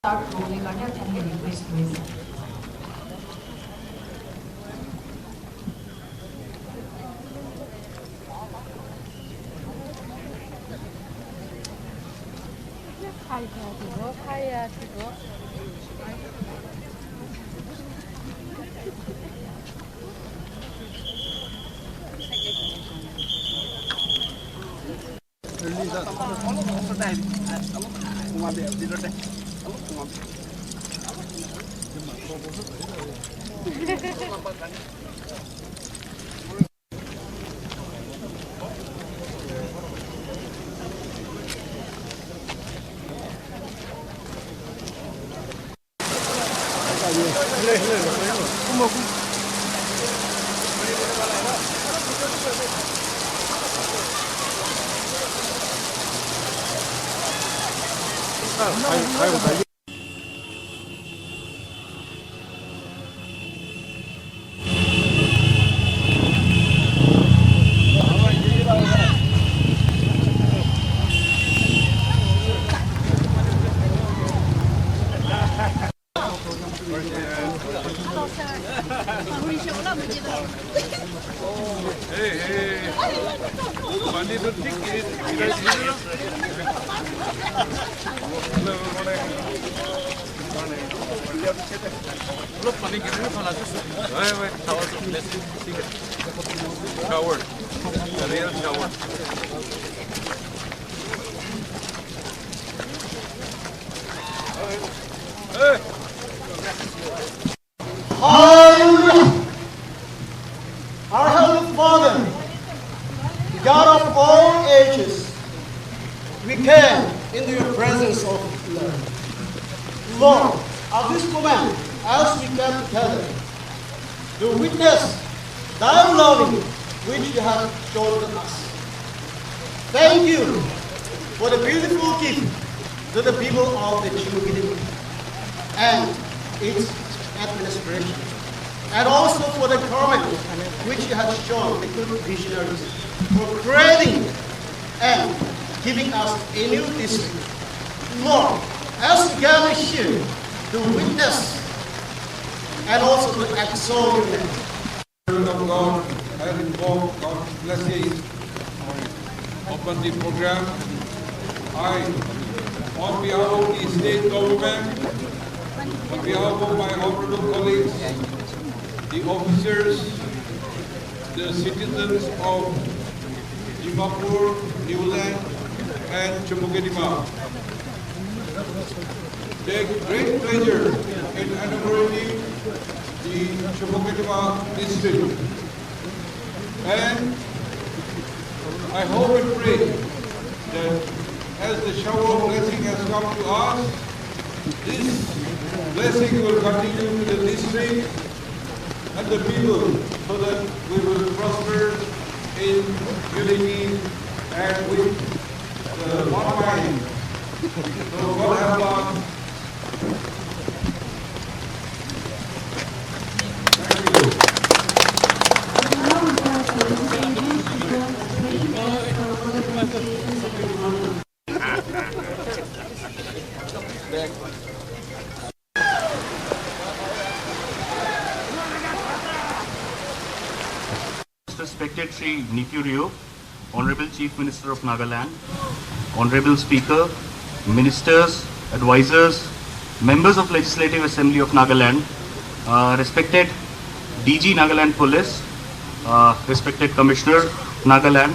Start rolling on it and request with. Hallelujah! Our Heavenly Father, God of all ages, we came into your presence of love. Lord, at this moment, as we come together to witness thy loving which you have shown us. Thank you for the beautiful gift to the people of the Chumukedima and its administration, and also for the government which you have shown the good visionaries for creating and giving us a new district. Lord, as we gather here to witness and also to exalt your name. Spirit of God, I invoke God's blessing upon the program. I, on behalf of the state government, on behalf of my honorable colleagues, the officers, the citizens of Dimapur, Nagaland, and Chumukedima, take great pleasure in inaugurating the Chumukedima district. And I hope and pray that as the shower of blessing has come to us, this blessing will continue to the district and the people so that we will prosper in unity and with one mind. So God help us. Respected Sri Neiphiu Rio, Honorable Chief Minister of Nagaland, Honorable Speaker, Ministers, Advisors, Members of Legislative Assembly of Nagaland, respected DG Nagaland Police, respected Commissioner Nagaland,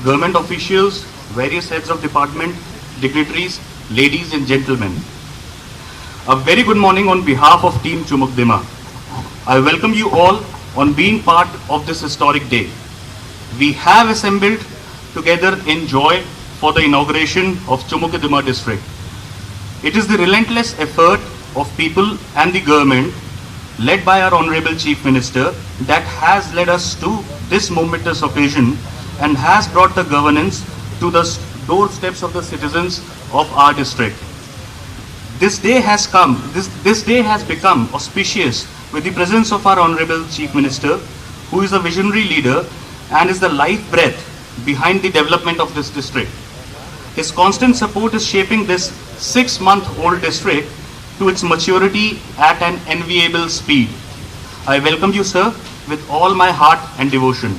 government officials, various heads of department, dignitaries, ladies and gentlemen. A very good morning on behalf of Team Chumukedima. I welcome you all on being part of this historic day. We have assembled together in joy for the inauguration of Chumukedima district. It is the relentless effort of people and the government led by our Honorable Chief Minister that has led us to this momentous occasion and has brought the governance to the doorsteps of the citizens of our district. This day has become auspicious with the presence of our Honorable Chief Minister, who is a visionary leader and is the life breath behind the development of this district. His constant support is shaping this 6-month-old district to its maturity at an enviable speed. I welcome you, sir, with all my heart and devotion.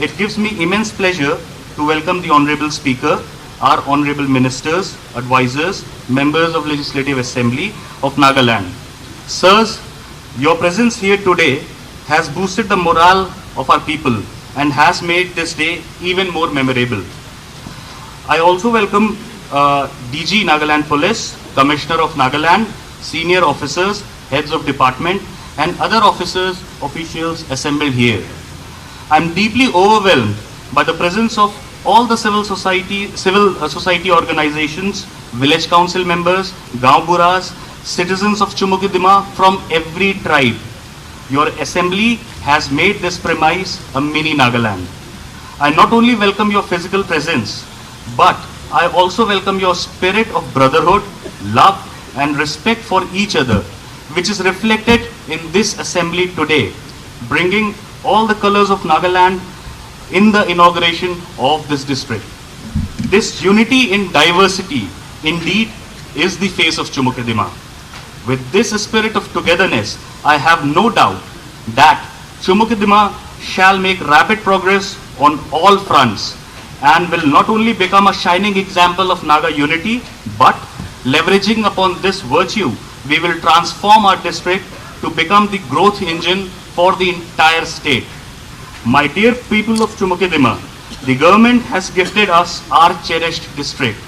It gives me immense pleasure to welcome the Honorable Speaker, our Honorable Ministers, Advisors, Members of Legislative Assembly of Nagaland. Sirs, your presence here today has boosted the morale of our people and has made this day even more memorable. I also welcome DG Nagaland Police, Commissioner of Nagaland, senior officers, heads of department, and other officers, officials assembled here. I am deeply overwhelmed by the presence of all the civil society organizations, village council members, Gaon Buras, citizens of Chumukedima from every tribe. Your assembly has made this premise a mini Nagaland. I not only welcome your physical presence, but I also welcome your spirit of brotherhood, love, and respect for each other, which is reflected in this assembly today, bringing all the colors of Nagaland in the inauguration of this district. This unity in diversity indeed is the face of Chumukedima. With this spirit of togetherness, I have no doubt that Chumukedima shall make rapid progress on all fronts and will not only become a shining example of Naga unity, but leveraging upon this virtue, we will transform our district to become the growth engine for the entire state. My dear people of Chumukedima, the government has gifted us our cherished district.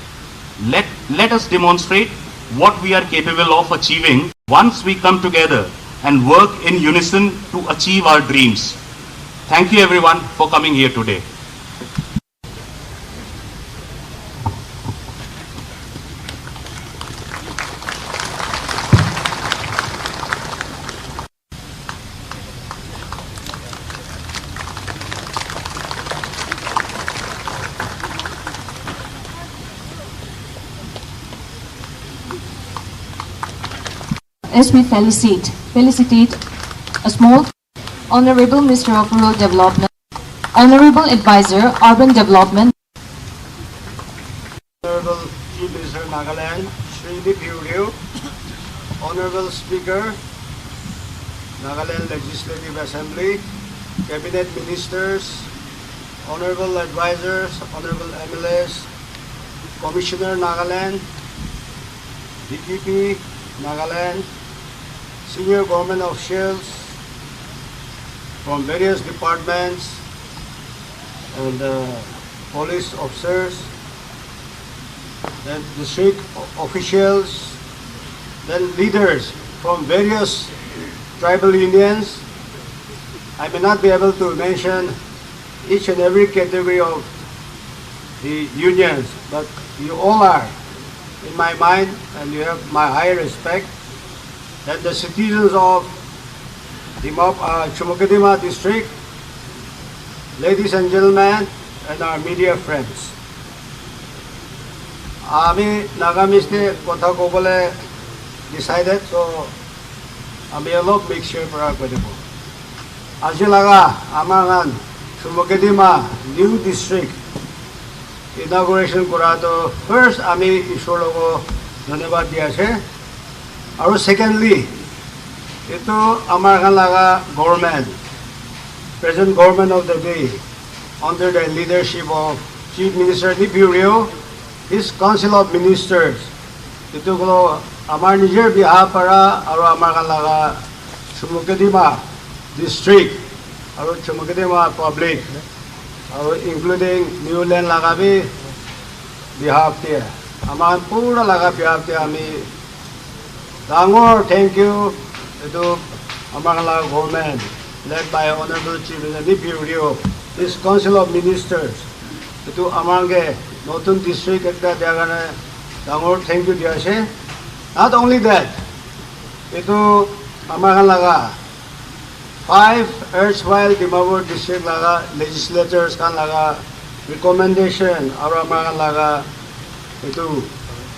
Let us demonstrate what we are capable of achieving once we come together and work in unison to achieve our dreams. Thank you everyone for coming here today. As we felicitate a small Honorable Minister of Rural Development, Honorable Advisor Urban Development, Honorable Chief Minister Nagaland, Minister Neiphiu Rio, Honorable Speaker, Nagaland Legislative Assembly, Cabinet Ministers, Honorable Advisors, Honorable MLAs, Commissioner Nagaland, DGP Nagaland, senior government officials from various departments and police officers, then district officials, then leaders from various tribal unions. I may not be able to mention each and every category of the unions, but you all are in my mind and you have my high respect, that the citizens of the Chumukedima district, ladies and gentlemen, and our media friends. Ami Nagamis kotha kobole decided, so ami alok make sure para kodibo. Ajilaga amangan Chumukedima new district inauguration kurato first ami ishor logo dhanyabad diase. Aru secondly, ito amar laga government, present government of the day, under the leadership of Chief Minister Neiphiu Rio, his Council of Ministers. Ito ko amar nijer biha para aru amar laga Chumukedima district, aru Chumukedima public, including New Land lagabi behalf there. আমাৰ পুৰা লগা বিয়াতে আমি ডাঙৰ thank you to আমাৰ government led by Honorable Chief Minister Neiphiu Rio, this Council of Ministers, to আমাকে নতুন district একটা দিয়াৰ কাৰণে ডাঙৰ thank you দিয়া আছে. Not only that, itu আমাৰ লগা 5 erstwhile Dimapur district laga legislators kan laga recommendation aru amar laga itu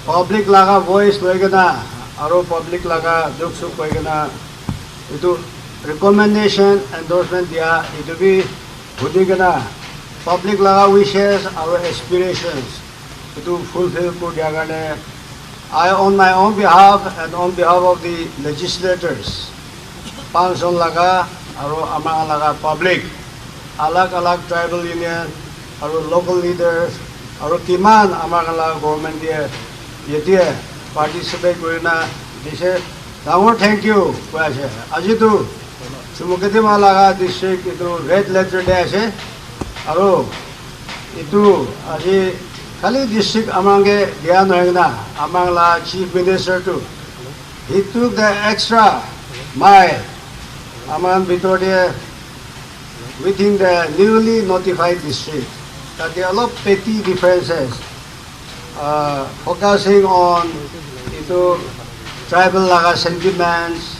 public laga voice loigena aru public laga duk suk loigena itu recommendation endorsement dia itu bi hudigena public laga wishes aru aspirations itu fulfill kur dia garne I on my own behalf and on behalf of the legislators Panson laga aru amang laga public alag tribal union aru local leaders aru kiman amang laga government dia yetie participate korina dise dangor thank you koise ajitu Chumukedima laga district itu red letter day ase aru itu aji khali district amange dia nohena amang la chief minister tu he took the extra mile Aman Bitordia within the newly notified district that there are a lot of petty differences focusing on into tribal laga sentiments,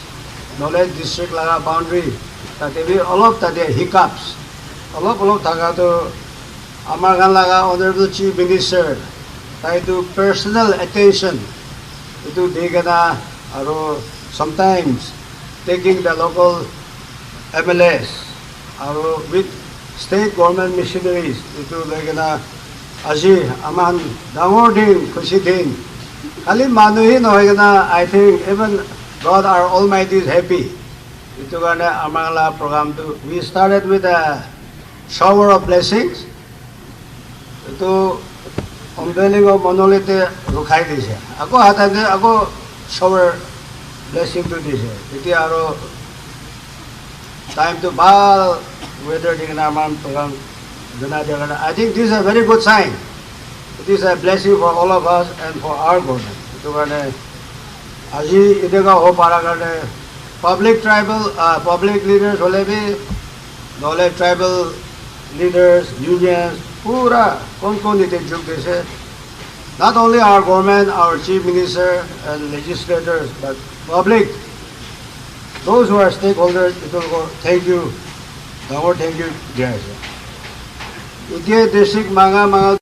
knowledge district laga boundary that there be all of that hiccups. All of Tagato Amagan laga Honorable Chief Minister try to personal attention to Digana or sometimes taking the local MLAs or with state government missionaries into Legana Aji Aman Damordin Kushidin Ali Manuhin Hoigana, I think even God our Almighty is happy. Itu Gana Amangla program to we started with a shower of blessings. Itu unveiling of monolith rukhai dise. Ako hatade ako shower blessing to this. Iti aro time to bal weather di naman program dana. I think this is a very good sign. It is a blessing for all of us and for our government. Ito kane aji idega ho para kane public leaders hole bhi knowledge tribal leaders unions pura kon ite jug dise. Not only our government, our chief minister and legislators, but public, those who are stakeholders, it will go, thank you, thank you, guys. Iti district mga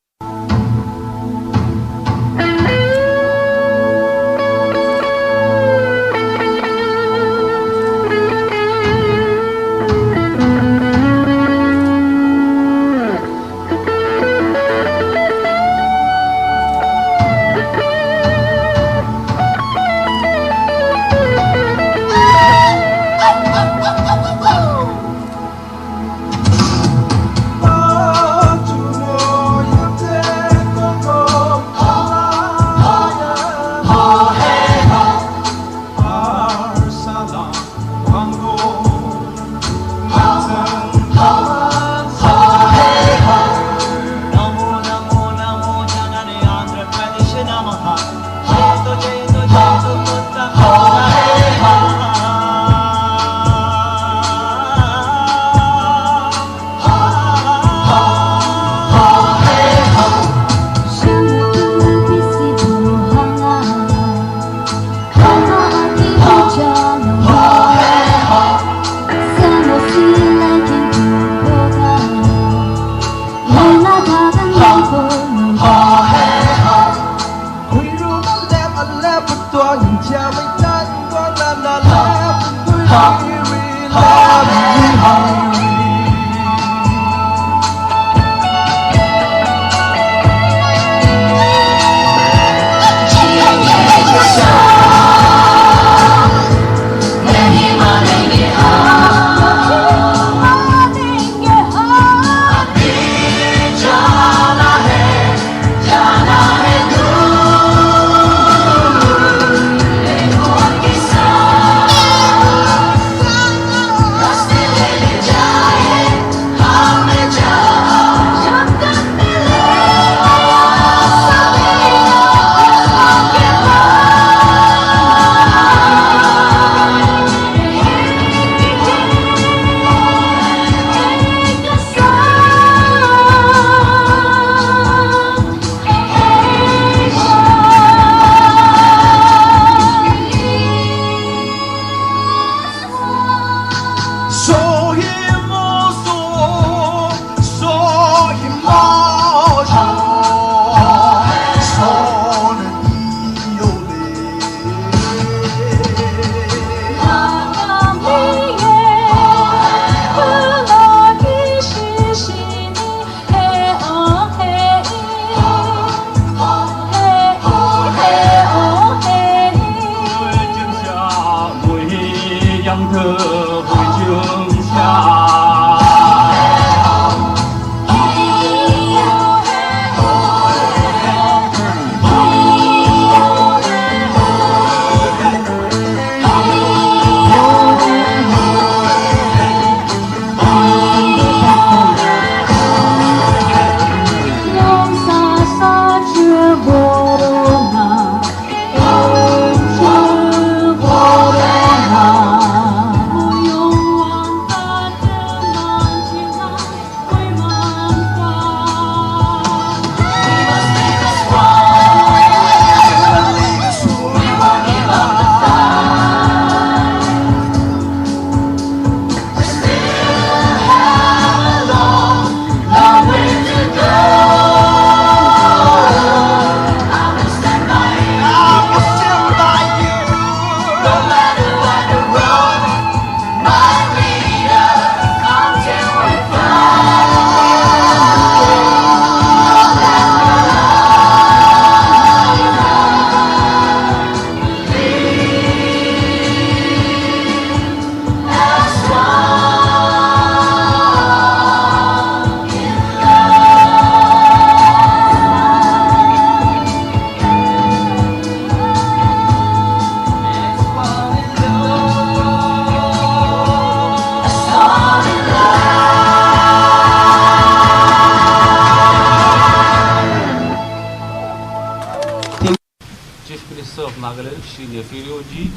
Chief Minister of Nagaland, Shri Neiphiu Rio ji,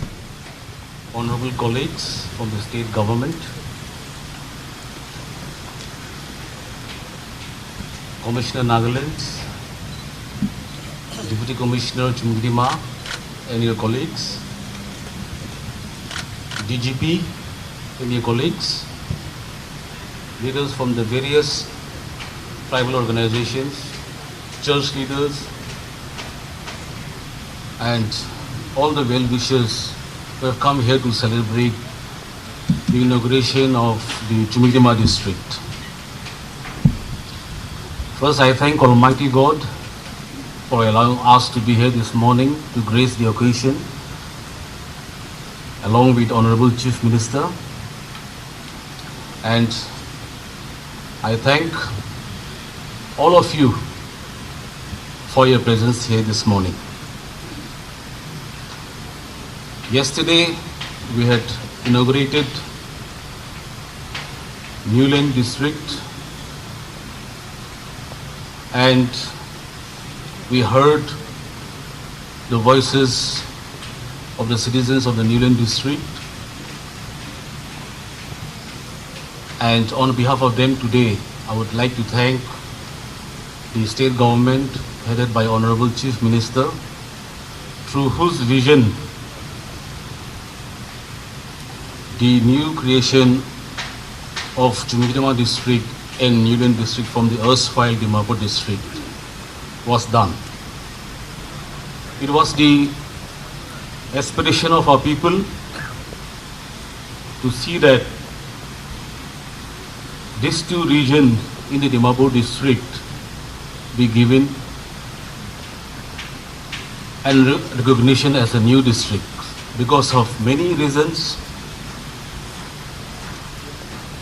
honorable colleagues from the state government, Commissioner Nagaland, Deputy Commissioner Chumukedima and your colleagues, DGP and your colleagues, leaders from the various tribal organizations, church leaders, and all the well-wishers who have come here to celebrate the inauguration of the Chumukedima district. First, I thank Almighty God for allowing us to be here this morning to grace the occasion, along with Honorable Chief Minister. And I thank all of you for your presence here this morning. Yesterday, we had inaugurated Newland district, and we heard the voices of the citizens of the Newland district. And on behalf of them today, I would like to thank the state government headed by Honorable Chief Minister, through whose vision the new creation of Chumukedima district and Newland district from the erstwhile Dimapur district was done. It was the aspiration of our people to see that these two regions in the Dimapur district be given and recognition as a new district because of many reasons.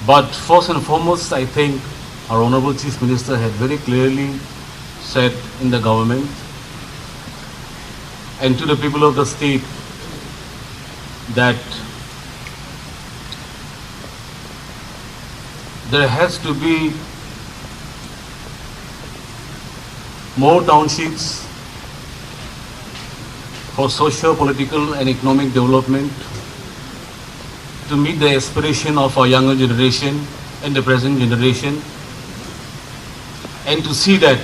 But first and foremost, I think our Honorable Chief Minister had very clearly said in the government and to the people of the state that there has to be more townships for socio, political and economic development to meet the aspiration of our younger generation and the present generation, and to see that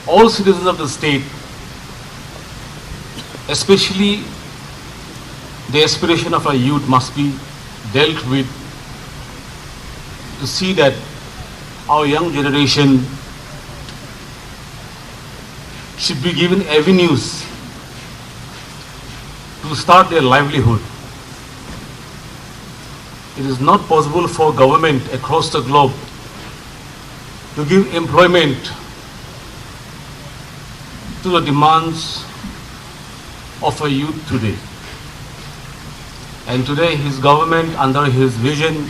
all citizens of the state, especially the aspiration of our youth, must be dealt with, to see that our young generation should be given avenues to start their livelihood. It is not possible for government across the globe to give employment to the demands of a youth today. And today his government, under his vision,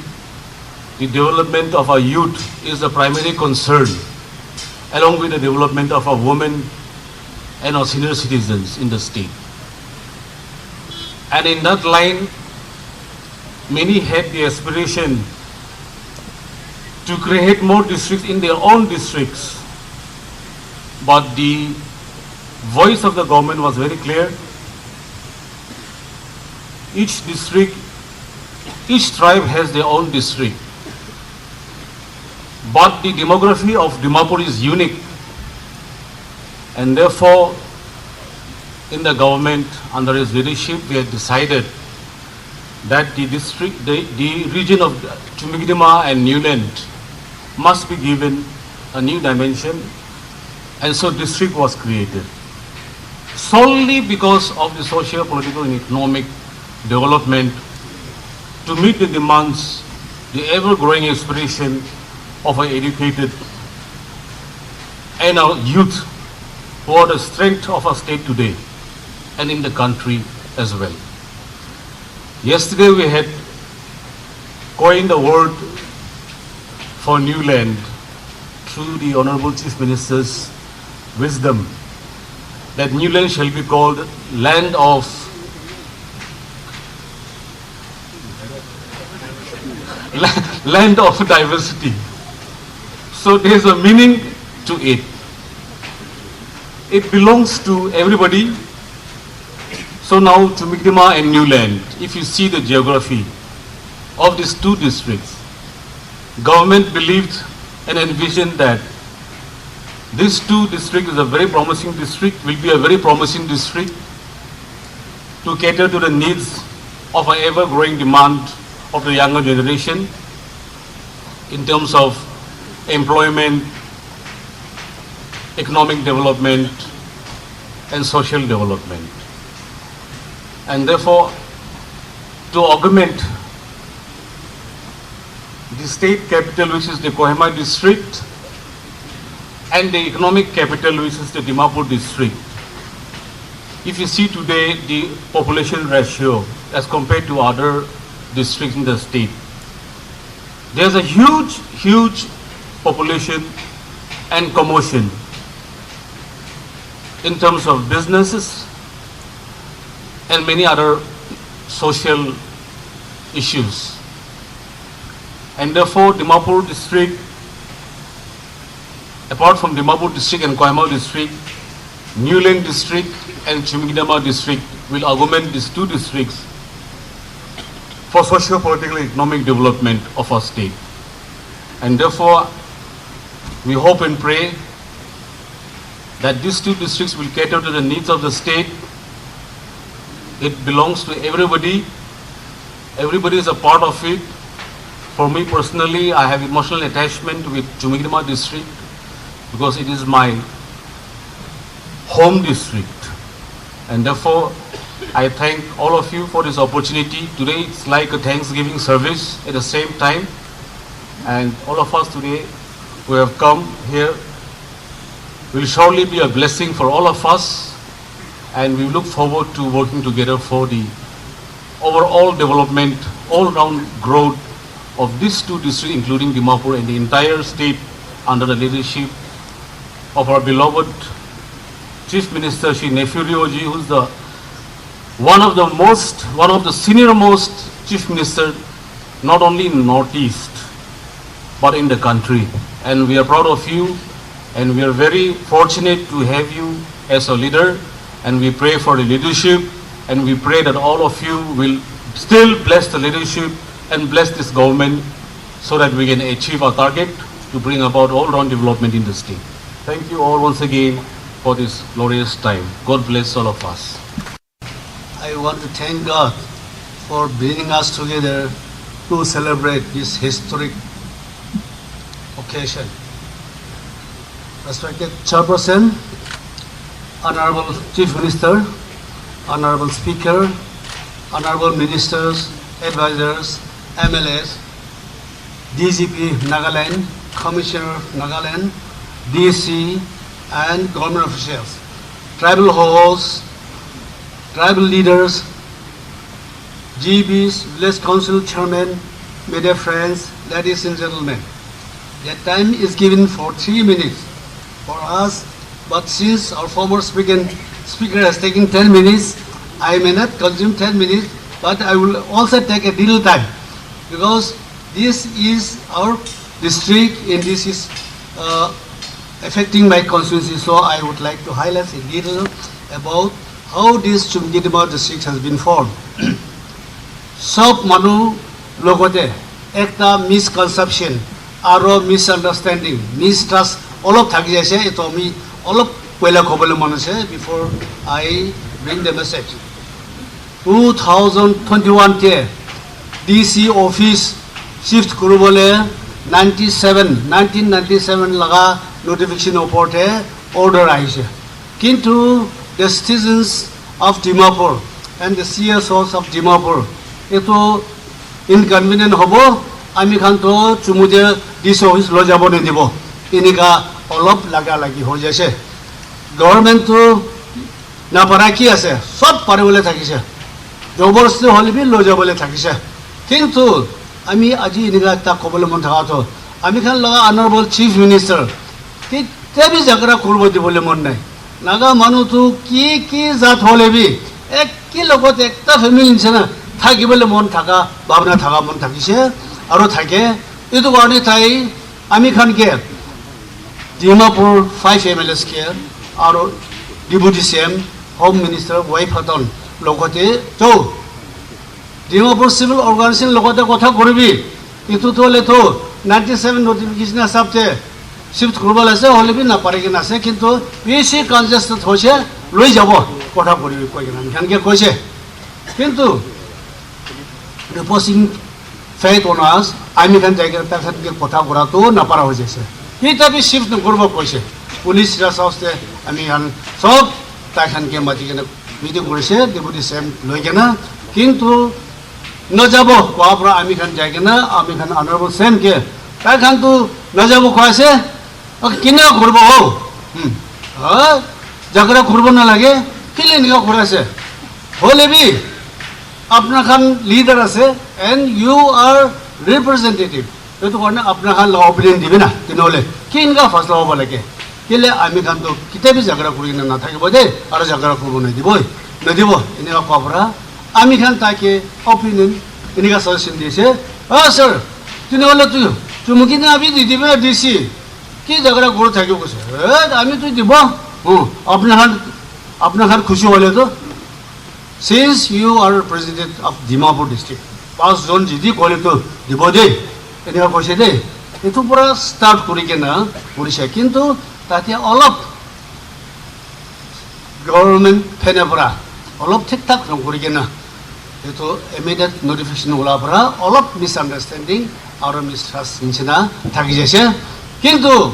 the development of our youth is the primary concern, along with the development of our women and our senior citizens in the state. And in that line, many had the aspiration to create more districts in their own districts. But the voice of the government was very clear. Each district, each tribe has their own district. But the demography of Dimapur is unique. And therefore, in the government, under his leadership, we had decided that the district, the region of Chumukedima and Newland must be given a new dimension, and so district was created. Solely because of the socio, political and economic development to meet the demands, the ever-growing aspiration of our educated and our youth who are the strength of our state today and in the country as well. Yesterday we had coined the word for new land through the Honorable Chief Minister's wisdom, that new land shall be called land of land of diversity. So there is a meaning to it. it belongs to everybody. So now Chumukedima and Newland, if you see the geography of these two districts, government believed and envisioned that these two districts is a very promising district, will be a very promising district to cater to the needs of an ever-growing demand of the younger generation in terms of employment, economic development, and social development. And therefore, to augment the state capital, which is the Kohima district, and the economic capital, which is the Dimapur district, if you see today the population ratio as compared to other districts in the state, there's a huge population and commotion in terms of businesses and many other social issues. And therefore, Dimapur district, apart from Dimapur district and Kohima district, Newland district and Chumukedima district will augment these two districts for socio-political and economic development of our state. And therefore, we hope and pray that these two districts will cater to the needs of the state. It belongs to everybody. Everybody is a part of it. For me personally, I have emotional attachment with Chumukedima district because it is my home district. And therefore, I thank all of you for this opportunity. Today it's like a Thanksgiving service at the same time. And all of us today who have come here will surely be a blessing for all of us. And we look forward to working together for the overall development, all-round growth of these two districts, including Dimapur and the entire state under the leadership of our beloved Chief Minister Shri Neiphiu Rio ji, who is one of the senior most Chief Minister, not only in Northeast, but in the country. And we are proud of you, and we are very fortunate to have you as a leader, and we pray for the leadership, and we pray that all of you will still bless the leadership and bless this government so that we can achieve our target to bring about all-round development in the state. Thank you all once again for this glorious time. God bless all of us. I want to thank God for bringing us together to celebrate this historic occasion. Respected Chairperson, Honorable Chief Minister, Honorable Speaker, Honorable Ministers, Advisors, MLAs, DGP Nagaland, Commissioner Nagaland, DC, and government officials, tribal hosts, tribal leaders, GBs, village council chairmen, media friends, ladies and gentlemen. The time is given for 3 minutes for us, but since our former speaker has taken 10 minutes, I may not consume 10 minutes, but I will also take a little time because this is our district and this is affecting my constituency, so I would like to highlight a little about how this Chumukedima district has been formed. Sob manu logote ekta misconception, aro misunderstanding, mistrust, all of thaki jaise. Ito mi all of pehla khobole manu ase before I bring the message. 2021 te DC office shift kurubole 1997 laga notification oporte order aise. Kintu the citizens of Dimapur and the CSOs of Dimapur, ito inconvenient hobo, ami khan to Chumude DC office lo jabo ne dibo. Inika olop laga lagi ho jaise. Government to na paraki ase, sob pare bole thakise. Joborste hole bi lo jabole thakise. Kintu ami aji inika ta kobole mon thaka to ami khan laga honorable chief minister ki tebi jagra kurbo dibole mon nai. Naga manu tu ki zat hole bi ek ki logot ekta family insana thaki bole mon thaka bhabna thaka mon thakise aro thake etu gani thai ami khan ke Dimapur 5 MLAs ke aro Deputy CM, Home Minister, Wife Haton, Lokote, to Dimapur Civil Organization Lokota Kota Kuribi, itu to leto 97 notification asapte shift kurba lase holibi na paregi na se kintu basic congested hoche loi jabo kota kuribi koi gana hanke koise kintu reposing faith on us ami kan jaiga ta khat ke kota kura to na para hoje se kita bi shift kurba koise police ra sauste ami han sob ta khan ke mati ke meeting korise deputy CM loi gana kintu न जाबो कोआपरा आमी खान जाएगा ना आमी Khan honourable same के काय खान तू न जाबो खासे किने खुरबो हो जगरा खुरबो ना लगे किले निका खुरासे होले भी अपना खान लीडर আছে and you are representative तो करने अपना खान ला ओपिनियन दिबे ना तिनोले किनका फैसला होबो लगे किले आमी खान तो किते भी जगरा खुरिन ना थाके बदे और जगरा खुरबो न दिबो इनेका कोआपरा आमी खान ताके ओपिनियन इनका सजेशन दिसे सर तिने वाला तू चुमुकिना अभी दिदिबे दिसी की झगड़ा गुड़ थाक्यो को आमी तू दिबो अपना खान खुशी होले तो since you are president of Dimapur district 5 zone जिदी कोले तो दिबो दे इनका कोसे दे itu pura start kurikena purisha kintu tatia olop government penapura olop thik tak kurikena itu immediate notification ula pura olop misunderstanding or mistrust inchina thaki jese kintu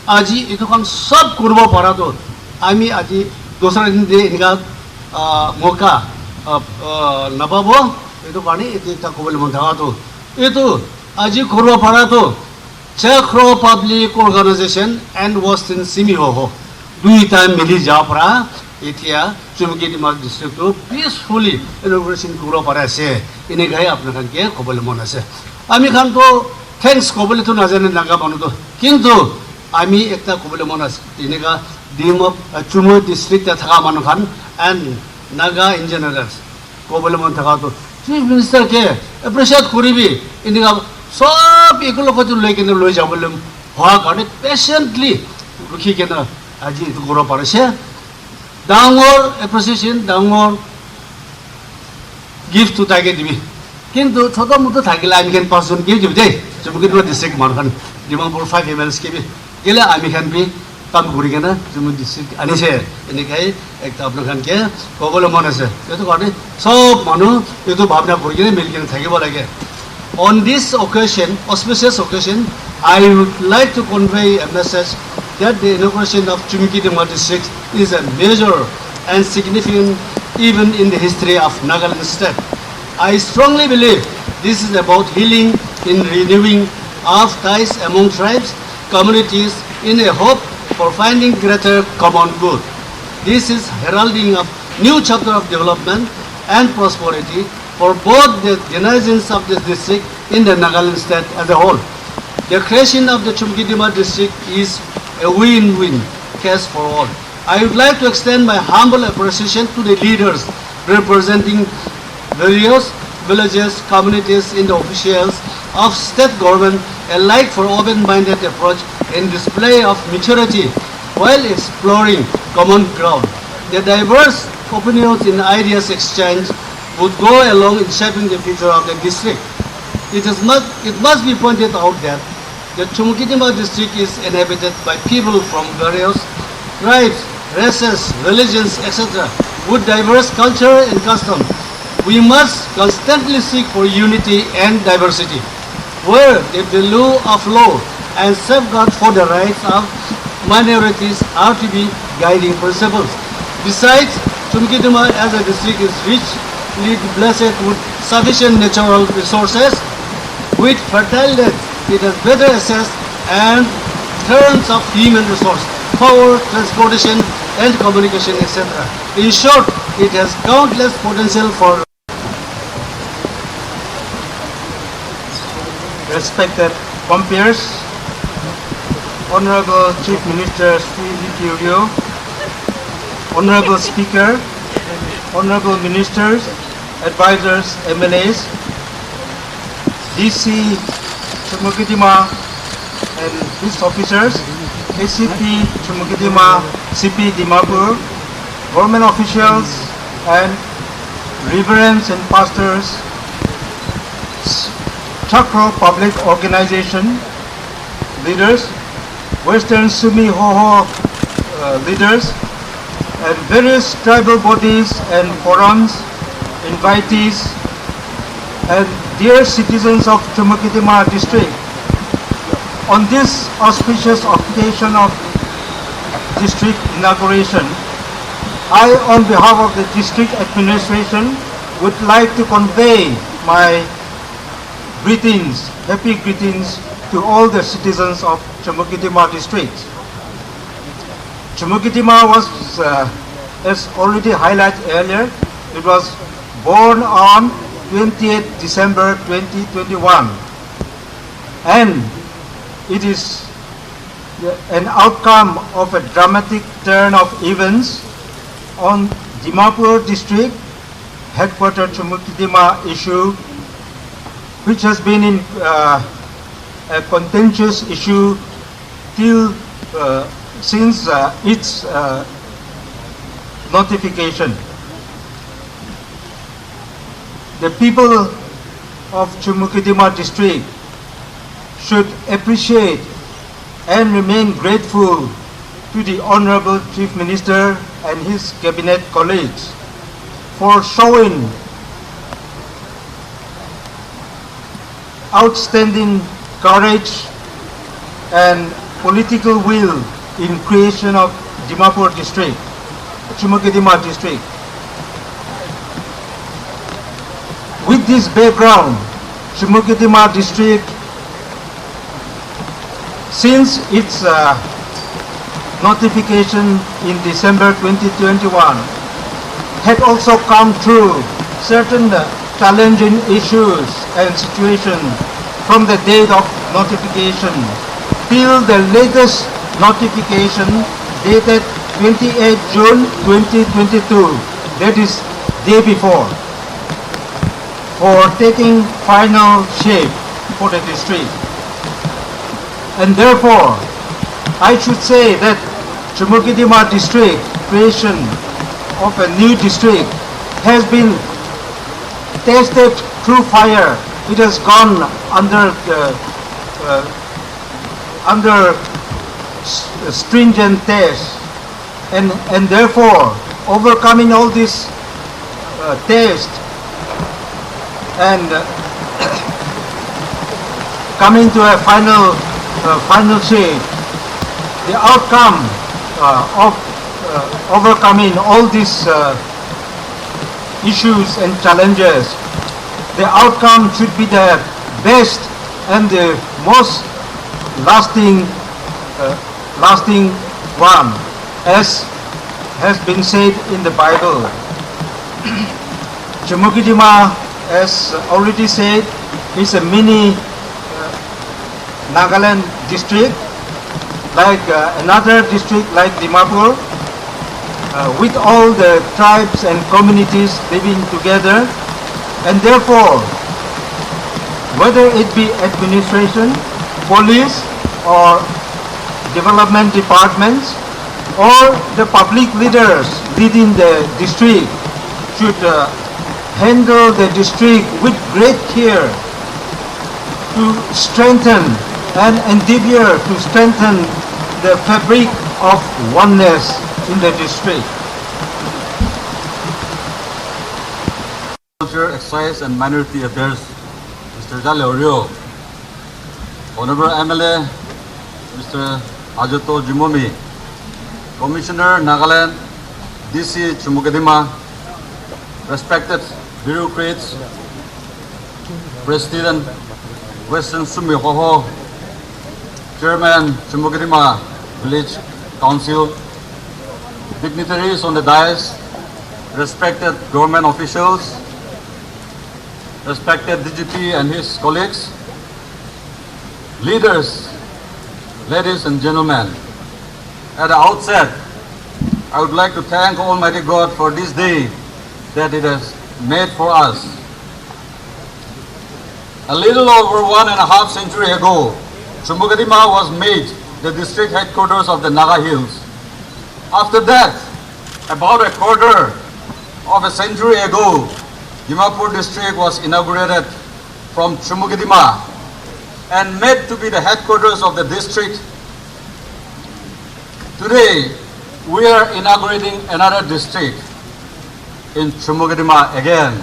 aji itu kan sab kurbo para to ami aji dosra din de inga moka napabo itu pani itu ta kobel montha to itu aji kurbo para to Chakhroma Public Organization and was in Sumi Hoho dui time mili japra इतिया Chumukedima district को peacefully inauguration करो पर ऐसे इन्हें गए अपने खान के cobble मन ऐसे आमी खान तो थैंक्स कोबल तो नजर नागा बनो तो किंतु आमी एकता कोबल मन ऐसे इन्हें का डीम चुमु डिस्ट्रिक्ट थका मन खान एंड नागा इन जनरल कोबल मन थका तो चीफ मिनिस्टर के अप्रिशिएट करी भी इन्हें का सब एक लोग को तो लेके न लोग जाबल हुआ करने पेशेंटली रुकी के ना आज इतो करो पर ऐसे Dangor appreciation, dangor gift to Tiger TV. Kintu thoda muto thakila ami kan person give jibde. Chumukedima district markan Dimapur 5 MLs ke bi. Gela ami kan bi kam guri kana Chumukedima district anise ini kai ekta apna kan ke kobolo mon ase. Eto kane sob manu eto bhavna guri kene mil kene thakibo lage. On this occasion, auspicious occasion, I would like to convey a message that the inauguration of Chumukedima district is a major and significant event in the history of Nagaland state. I strongly believe this is about healing in renewing of ties among tribes, communities in a hope for finding greater common good. This is heralding of new chapter of development and prosperity for both the denizens of this district in the Nagaland state as a whole. The creation of the Chumukedima district is a win-win case for all. I would like to extend my humble appreciation to the leaders representing various villages, communities, and the officials of state government alike for open-minded approach and display of maturity while exploring common ground. The diverse opinions and ideas exchanged would go along in shaping the future of the district. It must be pointed out that the Chumukedima district is inhabited by people from various tribes, races, religions, etc. with diverse culture and custom. We must constantly seek for unity and diversity, where the value of law and safeguard for the rights of minorities are to be guiding principles. Besides, Chumukedima as a district is richly blessed with sufficient natural resources. With fertile land, it has better access and terms of human resource, power, transportation, and communication, etc. In short, it has countless potential for respected compeers, Honorable Chief Minister Neiphiu Rio, Honorable Speaker, Honorable Ministers, Advisors, MLAs, DC Chumukedima and its officers, ACP Chumukedima CP Dimapur, government officials and reverends and pastors, Chakhroma Public Organization leaders, Western Sumi Hoho leaders, and various tribal bodies and forums, invitees, and dear citizens of Chumukedima district. On this auspicious occasion of district inauguration, I, on behalf of the district administration, would like to convey my greetings, happy greetings to all the citizens of Chumukedima district. Chumukedima was, as already highlighted earlier, it was born on 28th December 2021, and it is an outcome of a dramatic turn of events on Dimapur district headquarters Chumukedima issue, which has been in a contentious issue till since its notification. The people of Chumukedima district should appreciate and remain grateful to the Honorable Chief Minister and his cabinet colleagues for showing outstanding courage and political will in creation of Dimapur district, Chumukedima district. With this background, Chumukedima district, since its notification in December 2021, had also come through certain challenging issues and situations from the date of notification till the latest notification dated 28 June 2022, that is day before, for taking final shape for the district. And therefore, I should say that Chumukedima district creation of a new district has been tested through fire. It has gone under stringent tests, and therefore overcoming all these tests and coming to a final shape. The outcome of overcoming all these issues and challenges, the outcome should be the best and the most lasting one, as has been said in the Bible. Chumukedima, as already said, is a mini Nagaland district, like another district like Dimapur, with all the tribes and communities living together, and therefore, whether it be administration, police, or development departments, or the public leaders leading the district should handle the district with great care to strengthen and endeavor to strengthen the fabric of oneness in the district. Agriculture, Excise and Minority Affairs, Mr. Zhaleo, Honorable MLA, Mr. Azheto Zhimomi, Commissioner, Nagaland, DC Chumukedima, respected bureaucrats, President, Western Sumi Hoho, Chairman, Chumukedima Village Council, dignitaries on the dais, respected government officials, respected DGP and his colleagues, leaders, ladies and gentlemen. At the outset, I would like to thank Almighty God for this day that it has made for us. A little over 1.5 centuries ago, Chumukedima was made the district headquarters of the Naga Hills. After that, about a quarter of a century ago, Dimapur district was inaugurated from Chumukedima and made to be the headquarters of the district. Today, we are inaugurating another district in Chumukedima again,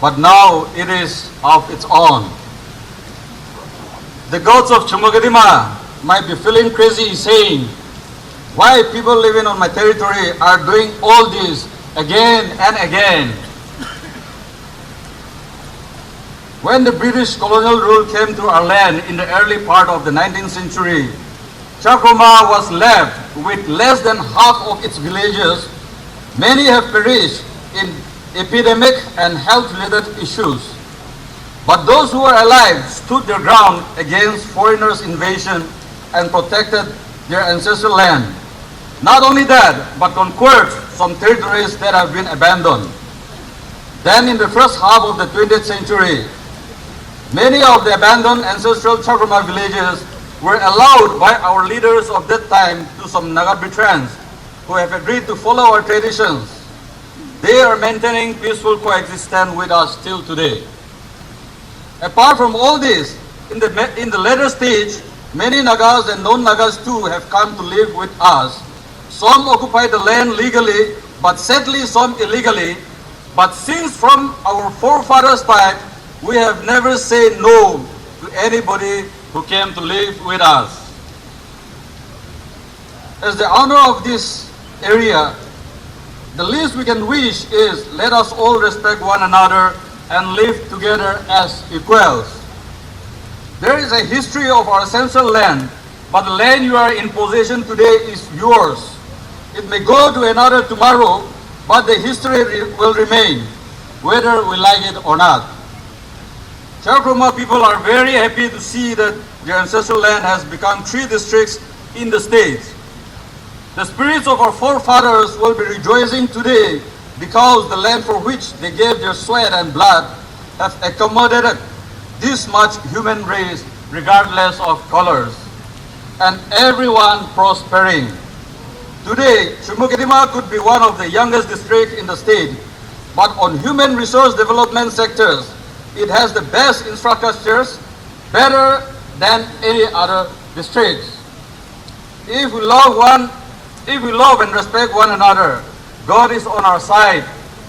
but now it is of its own. The gods of Chumukedima might be feeling crazy, saying, why people living on my territory are doing all this again and again. When the British colonial rule came to our land in the early part of the 19th century, Chakhroma was left with less than half of its villages. Many have perished in epidemic and health-related issues. But those who were alive stood their ground against foreigners' invasion and protected their ancestral land. Not only that, but conquered some territories that have been abandoned. Then in the first half of the 20th century, many of the abandoned ancestral Chakhroma villages were allowed by our leaders of that time to some Naga veterans who have agreed to follow our traditions. They are maintaining peaceful coexistence with us till today. Apart from all this, in the later stage, many Nagas and non-Nagas too have come to live with us. Some occupy the land legally, but sadly some illegally. But since from our forefathers' time, we have never said no to anybody who came to live with us. As the owner of this area, the least we can wish is let us all respect one another and live together as equals. There is a history of our ancestral land, but the land you are in possession today is yours. It may go to another tomorrow, but the history will remain, whether we like it or not. Chakhroma people are very happy to see that their ancestral land has become 3 districts in the state. The spirits of our forefathers will be rejoicing today because the land for which they gave their sweat and blood have accommodated this much human race regardless of colors, and everyone prospering. Today, Chumukedima could be one of the youngest districts in the state, but on human resource development sectors, it has the best infrastructures, better than any other districts. If we love and respect one another, God is on our side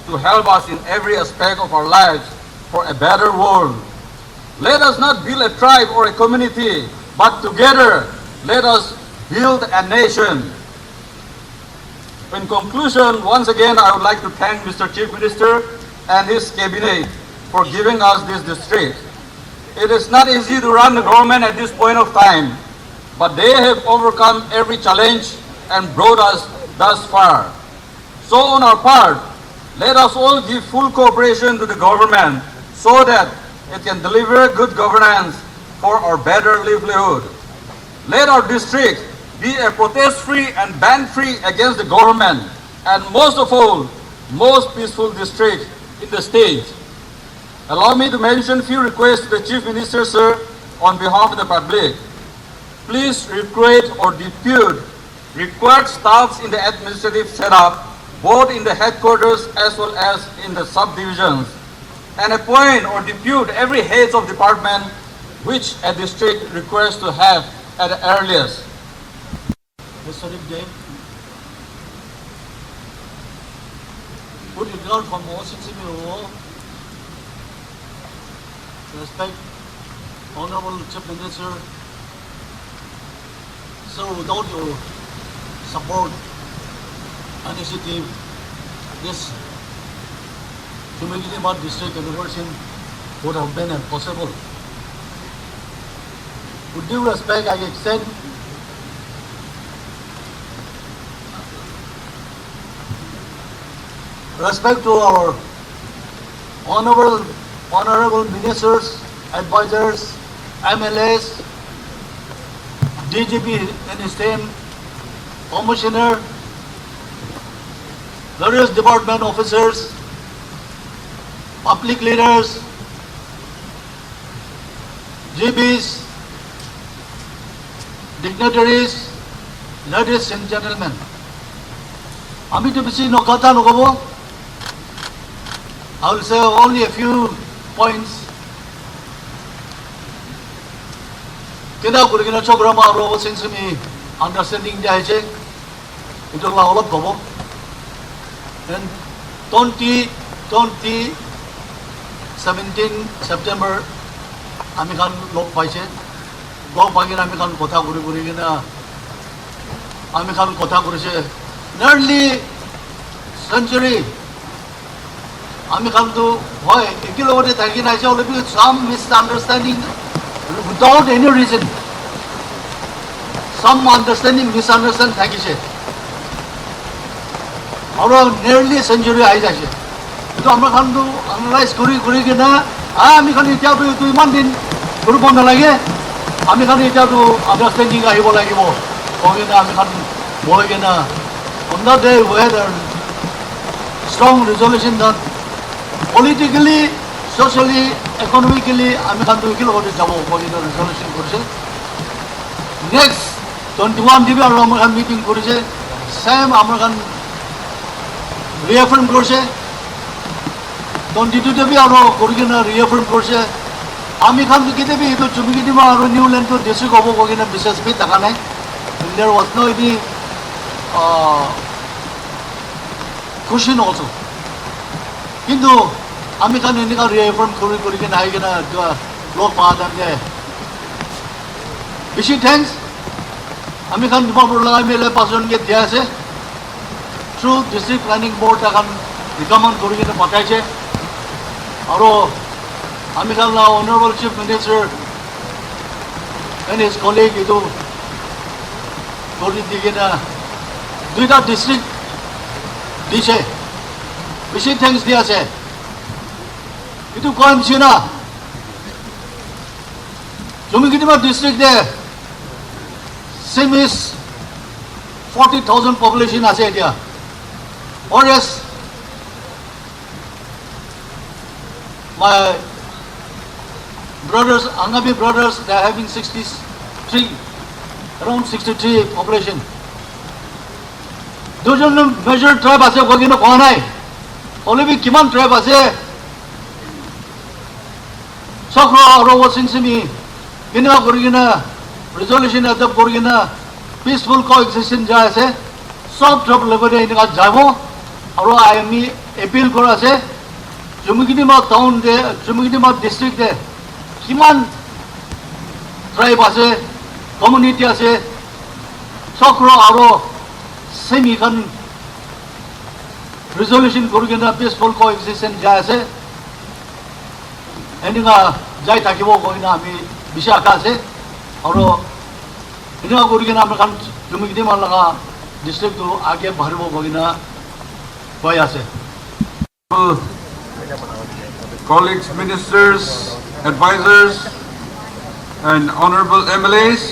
to help us in every aspect of our lives for a better world. Let us not build a tribe or a community, but together let us build a nation. In conclusion, once again, I would like to thank Mr. Chief Minister and his cabinet for giving us this district. It is not easy to run the government at this point of time, but they have overcome every challenge and brought us thus far. So on our part, let us all give full cooperation to the government so that it can deliver good governance for our better livelihood. Let our district be a protest-free and ban-free against the government, and most of all, most peaceful district in the state. Allow me to mention a few requests to the Chief Minister, sir, on behalf of the public. Please recruit or depute required staffs in the administrative setup, both in the headquarters as well as in the subdivisions, and appoint or depute every head of department which a district requires to have at the earliest. Mr. Neiphiu, with regard from Sumi Hoho, respect Honorable Chief Minister, so without your support initiative, this Chumukedima district inauguration would have been impossible. With due respect, I extend respect to our honorable ministers, advisors, MLAs, DGP and his team, Commissioner, various department officers, public leaders, GBs, dignitaries, ladies and gentlemen. Ami to bisi no kata no kabo. I will say only a few points. Kena kurigina Chakhroma ro since me understanding dia je. Itu lah olap kabo. And 17 September আমি খান log পাইছে log পাই কিনে আমি খান কথা ঘুরি ঘুরি কিনে আমি খান কথা করেছে nearly century আমি খান তো হয় একই লগতে থাকি নাইছে already some misunderstanding without any reason some misunderstanding থাকিছে আৰু nearly century আই যাইছে কিন্তু আমরা খান তো অ্যানালাইজ করি করি কিনে আমি খান এতিয়াও তো ইমান দিন কৰিব নালাগে আমি খান এতিয়াও আন্ডাৰষ্টেণ্ডিং আহিব লাগিব কিনে আমি খান বহি কিনে on the day where there strong resolution that politically, socially, economically আমি খান তো কি লগতে যাব কিনে রেজলিউশন কৰিছে নেক্সট 21 দিবি আৰু আমাৰ খান মিটিং কৰিছে সেম আমাৰ খান রিএফার্ম করছে 22 দেবি আৰু কৰি কিনে রিএফার্ম করছে আমি খান তো কিতে বি তো চুমিকিদিমা আৰু নিউল্যান্ড তো দেশে কব কিনে বিশেষ বি টাকা নাই there was no any question also কিন্তু আমি খান এনেকা রিএফার্ম কৰি কিনে আহি কিনে লোক পাওয়া যায় বেশি থ্যাংকস আমি খান ডিমাপুর লাগাই মেলে 5 জনকে দিয়া আছে থ্রু ডিস্ট্রিক্ট প্ল্যানিং বোর্ড এখন রিকমেন্ড করে কিনে পাঠাইছে আৰু আমি খান honourable chief minister and his colleague এটো করে দিয়ে কিনে দুইটা ডিস্ট্রিক্ট দিছে বেশি থ্যাংকস দিয়া আছে এটো কমছে না চুমিকিদিমা ডিস্ট্রিক্টে সিমিস 40,000 population আছে এতিয়া whereas my brothers Angabi brothers they are having 63 around 63 population দুজন মেজর ট্রাইব আছে কইনো কোৱা নাই অলরেডি কিমান ট্রাইব আছে Chakhroma আৰু ওয়াসিংসিমি কিনা কৰি কিনা রেজলিউশন অ্যাডপ্ট কৰি কিনা পিসফুল কোএক্সিস্টেন্স যায় আছে সব ট্রাইব লগতে এনেকা যাব আৰু আমি এপিল কৰা আছে চুমিকিদিমা টাউন দে চুমিকিদিমা ডিস্ট্রিক্ট দে কিমান ট্রাইব আছে কমিউনিটি আছে Chakhroma আৰু সেমি খান রেজলিউশন কৰি কিনা পিসফুল কোএক্সিস্টেন্স যায় আছে এনেকা যাই থাকিব কইনা আমি বিশেষ আশা আছে আৰু এনেকা কৰি কিনা আমাৰ খান চুমিকিদিমা লগা ডিস্ট্রিক্ট আগে বাঢ়িব কইনা কৈ আছে Colleagues, ministers, advisors, and honorable MLAs,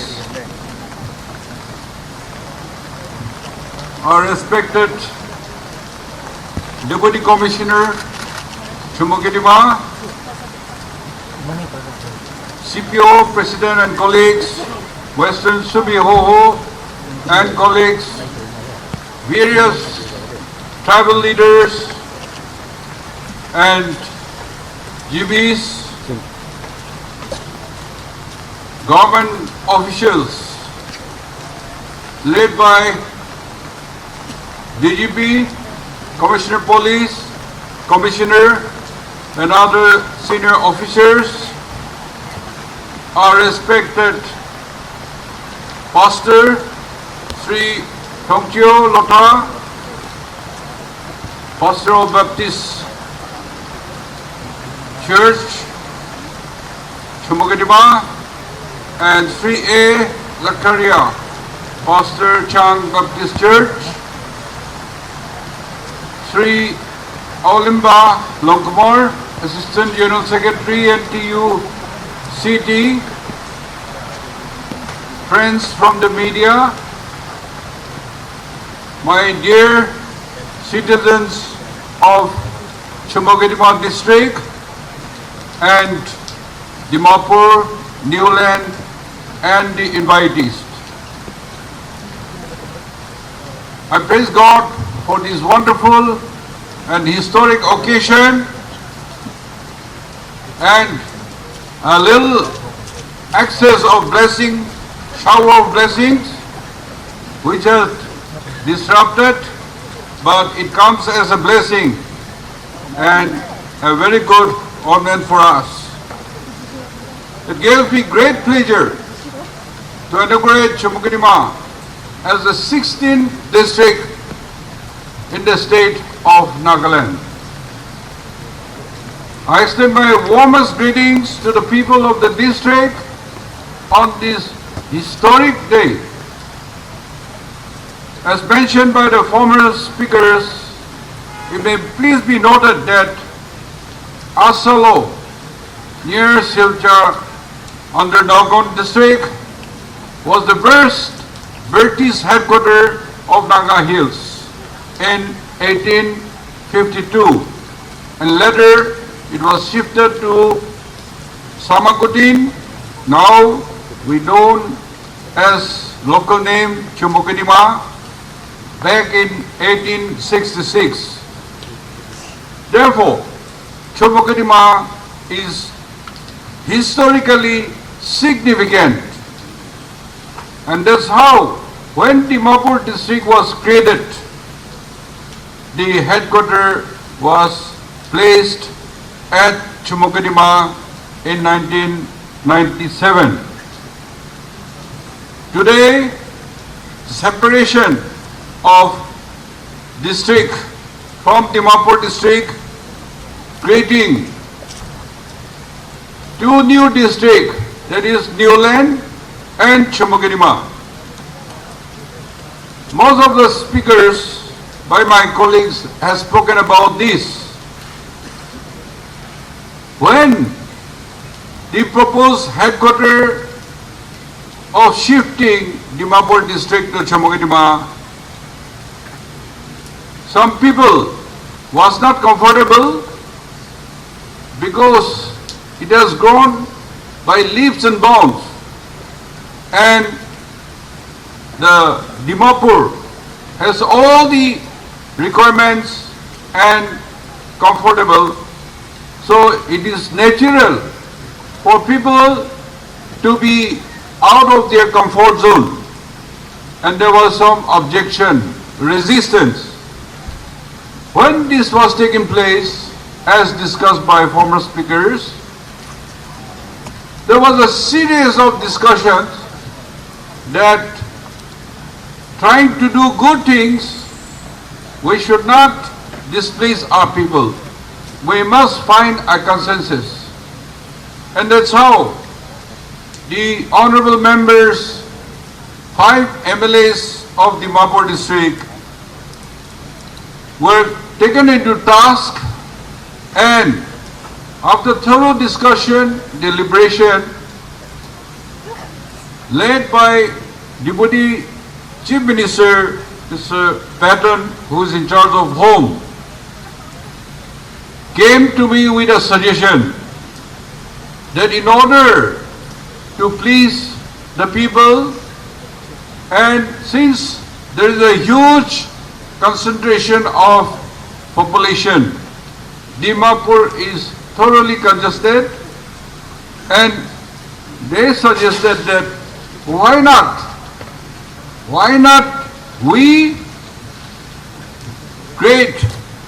our respected Deputy Commissioner Chumukedima, CPO, President and colleagues, Western Sumi Hoho and colleagues, various tribal leaders and GBs, government officials led by DGP, Commissioner Police, Commissioner and other senior officers, our respected Pastor Sri Tongchio Lota, Pastor of Baptist Church, Chumukedima, and Sri A. Lakaria, Pastor Chang Baptist Church, Sri Olimba Longkumar, Assistant General Secretary NTU CT, friends from the media, my dear citizens of Chumukedima district and Dimapur, Newland and the invitees. I praise God for this wonderful and historic occasion, and a little access of blessing, shower of blessings, which has disrupted, but it comes as a blessing and a very good ornament for us. It gives me great pleasure to inaugurate Chumukedima as the 16th district in the state of Nagaland. I extend my warmest greetings to the people of the district on this historic day. As mentioned by the former speakers, it may please be noted that Zhaleo, near Silchar, under Nagaland district, was the first British headquarters of Naga Hills in 1852, and later it was shifted to Samakutin, now we known as local name Chumukedima, back in 1866. Therefore, Chumukedima is historically significant, and that's how, when Dimapur district was created, the headquarters was placed at Chumukedima in 1997. Today, separation of district from Dimapur district, creating two new districts, that is Nagaland and Chumukedima. Most of the speakers by my colleagues has spoken about this. When the proposed headquarters of shifting Dimapur district to Chumukedima, some people was not comfortable because it has grown by leaps and bounds, and the Dimapur has all the requirements and comfortable, so it is natural for people to be out of their comfort zone, and there was some objection, resistance. When this was taking place, as discussed by former speakers, there was a series of discussions that trying to do good things, we should not displease our people. We must find a consensus. And that's how the honorable members, 5 MLAs of the Dimapur district, were taken into task, and after thorough discussion, deliberation, led by Deputy Chief Minister, Mr. Patton, who is in charge of Home, came to me with a suggestion that in order to please the people, and since there is a huge concentration of population, Dimapur is thoroughly congested, and they suggested that why not we create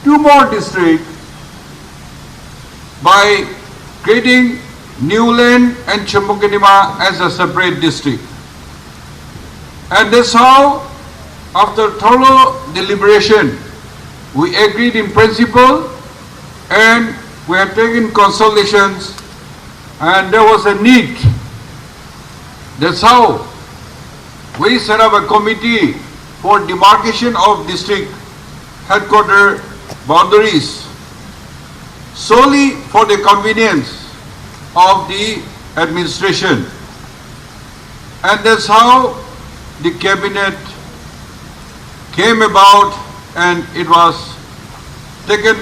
2 more districts by creating Nagaland and Chumukedima as a separate district. And that's how, after thorough deliberation, we agreed in principle, and we have taken consultations, and there was a need. That's how we set up a committee for demarcation of district headquarters boundaries solely for the convenience of the administration. And that's how the cabinet came about, and it was taken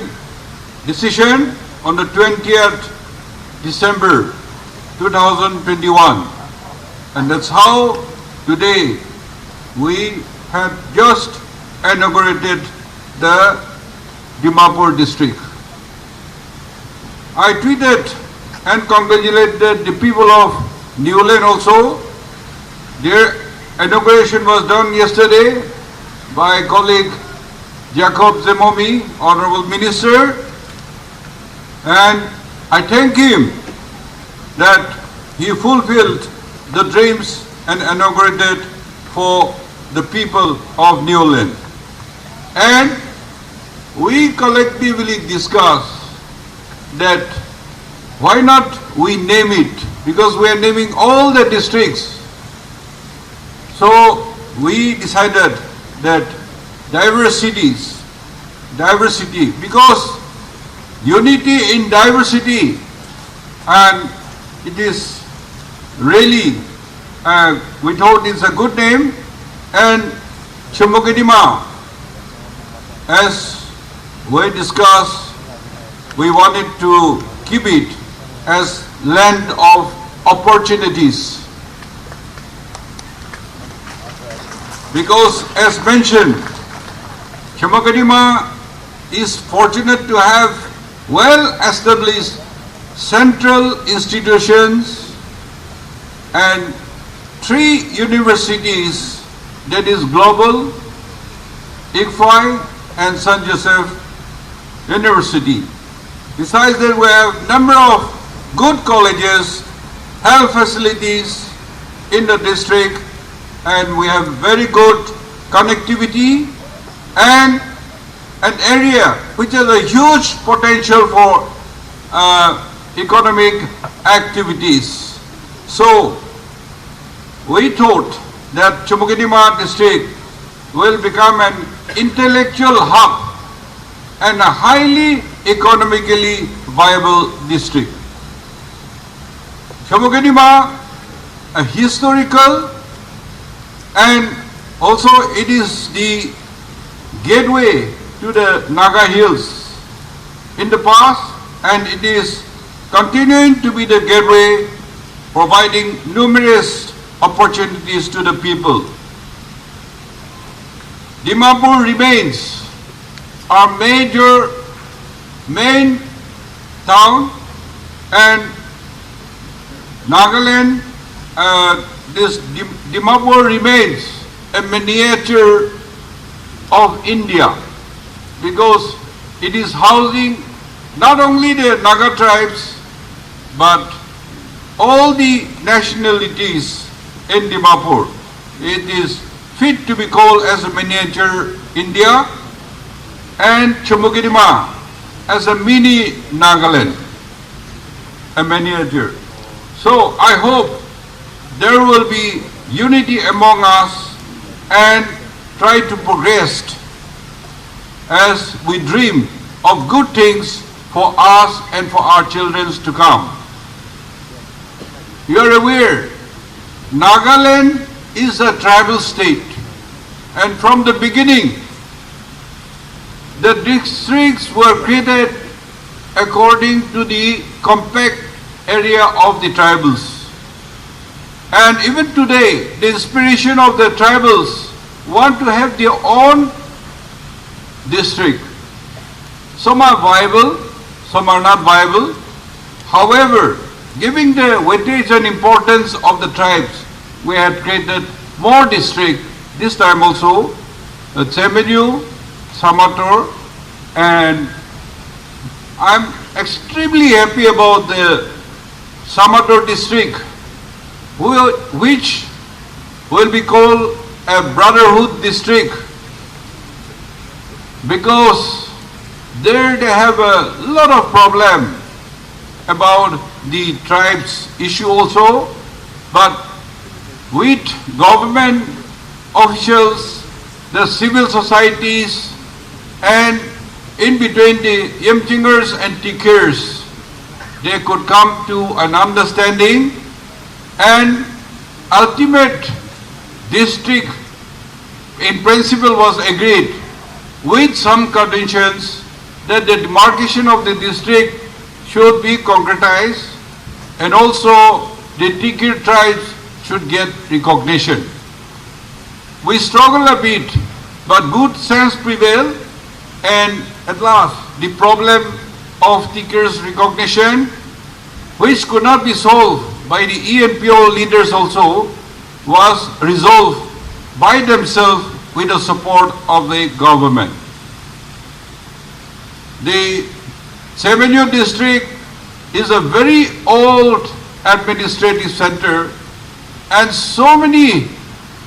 decision on the 20th December 2021. And that's how today we have just inaugurated the Dimapur district. I tweeted and congratulated the people of Nagaland also. Their inauguration was done yesterday by colleague Jacob Zhimomi, Honorable Minister, and I thank him that he fulfilled the dreams and inaugurated for the people of Nagaland. And we collectively discussed that why not we name it, because we are naming all the districts. So we decided that diversity, because unity in diversity, and it is really, we thought it's a good name. And Chumukedima, as we discussed, we wanted to keep it as land of opportunities. Because as mentioned, Chumukedima is fortunate to have well-established central institutions and 3 universities, that is global, Excise and St. Joseph University. Besides that, we have a number of good colleges, health facilities in the district, and we have very good connectivity and an area which has a huge potential for economic activities. So we thought that Chumukedima district will become an intellectual hub and a highly economically viable district. Chumukedima, a historical, and also it is the gateway to the Naga Hills in the past, and it is continuing to be the gateway, providing numerous opportunities to the people. Dimapur remains our main town, and Nagaland, this Dimapur remains a miniature of India, because it is housing not only the Naga tribes but all the nationalities in Dimapur. It is fit to be called as a miniature India, and Chumukedima as a mini Nagaland, a miniature. So I hope there will be unity among us and try to progress as we dream of good things for us and for our children to come. You are aware, Nagaland is a tribal state, and from the beginning, the districts were created according to the compact area of the tribals. And even today, the inspiration of the tribals want to have their own district. Some are viable, some are not viable. However, giving the weightage and importance of the tribes, we had created more districts this time also, Tsemenyu, Samator, and I'm extremely happy about the Samator district, which will be called a brotherhood district, because there they have a lot of problem about the tribes issue also, but with government officials, the civil societies, and in between the Yemchingers and Tikers, they could come to an understanding, and ultimate district in principle was agreed, with some conditions that the demarcation of the district should be concretized, and also the Tikir tribes should get recognition. We struggle a bit, but good sense prevailed, And at last, the problem of tickers recognition, which could not be solved by the ENPO leaders also, was resolved by themselves with the support of the government. The Semenyo district is a very old administrative center and so many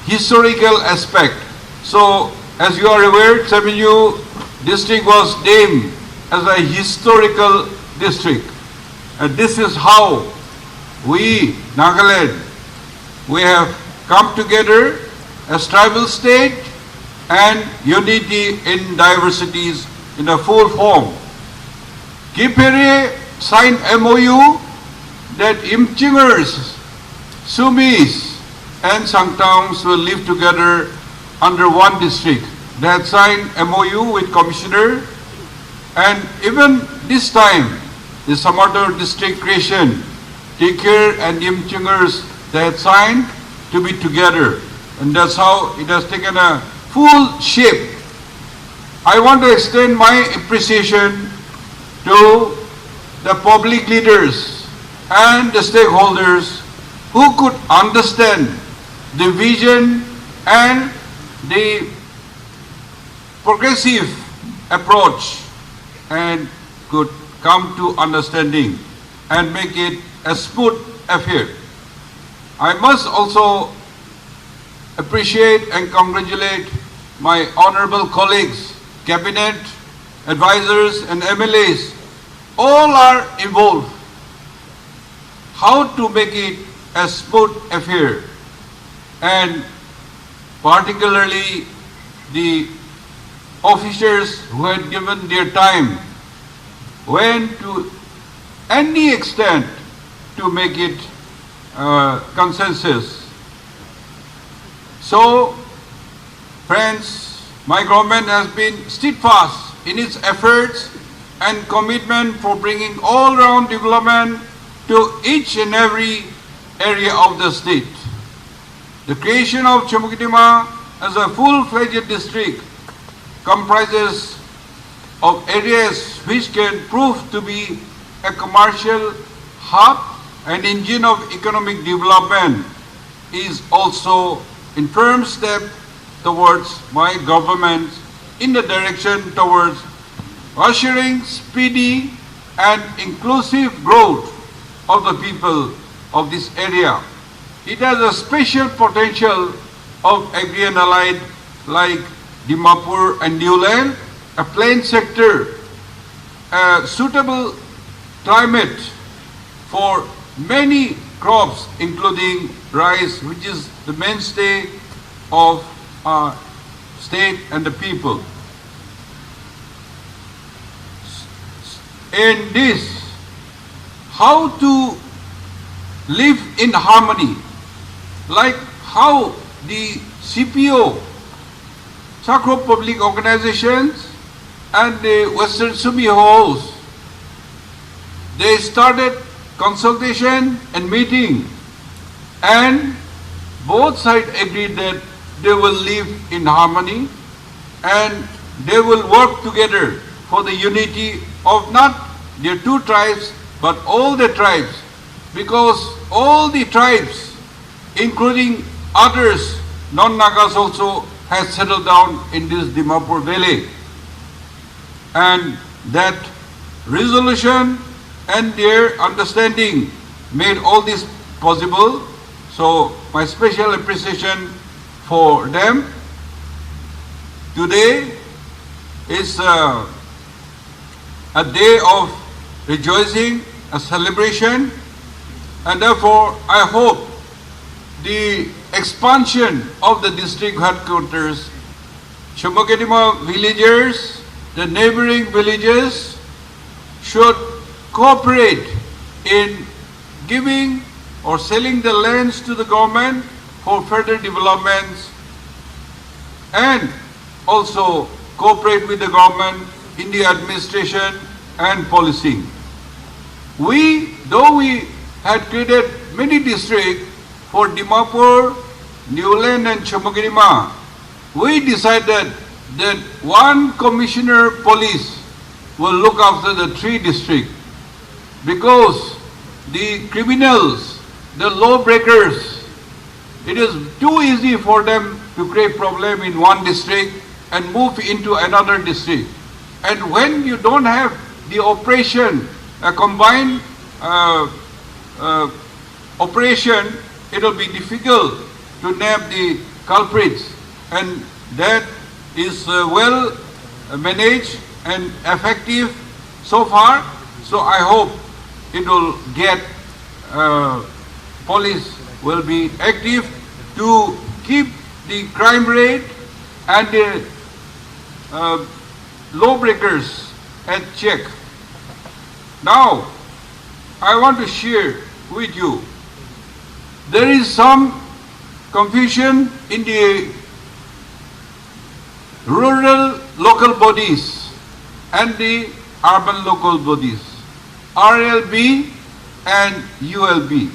historical aspects. So, as you are aware, Semenyo district was named as a historical district. And this is how we, Nagaland, we have come together as tribal state and unity in diversities in a full form. Kipere signed MOU that Imchingers, Sumis, and Sangtaungs will live together under one district. They had signed MOU with Commissioner, and even this time, the some other district creation, Tikir and Imchingers, they had signed to be together. And that's how it has taken a full shape. I want to extend my appreciation to the public leaders and the stakeholders who could understand the vision and the progressive approach and could come to understanding and make it a smooth affair. I must also appreciate and congratulate my honorable colleagues, cabinet, advisors and MLAs. All are involved. How to make it a smooth affair, and particularly the officers who had given their time went to any extent to make it consensus. So, friends, my government has been steadfast in its efforts and commitment for bringing all-round development to each and every area of the state. The creation of Chumukedima as a full-fledged district comprises of areas which can prove to be a commercial hub and engine of economic development is also in firm step towards my government in the direction towards ushering speedy and inclusive growth of the people of this area. It has a special potential of agri and allied like Dimapur and Newland, a plain sector, a suitable climate for many crops including rice, which is the mainstay of our state and the people. In this, how to live in harmony, like how the CPO, Chakhroma Public Organizations, and the Western Sumi Hohos, they started consultation and meeting, and both sides agreed that they will live in harmony and they will work together for the unity of not their two tribes but all the tribes, because all the tribes, including others, non-Nagas also, has settled down in this Dimapur Valley. And that resolution and their understanding made all this possible. So my special appreciation for them. Today is a day of rejoicing, a celebration, and therefore I hope the expansion of the district headquarters, Chumukedima villagers, the neighboring villages should cooperate in giving or selling the lands to the government for further developments, and also cooperate with the government in the administration and policing. Though we had created many districts for Dimapur, Newland and Chumukedima, we decided that one commissioner police will look after the 3 districts, because the criminals, the lawbreakers, it is too easy for them to create problem in one district and move into another district. And when you don't have the operation, a combined operation, it will be difficult to nab the culprits, and that is well managed and effective so far. So I hope it will get, police will be active to keep the crime rate and the lawbreakers at check. Now, I want to share with you, there is some confusion in the rural local bodies and the urban local bodies, RLB and ULB.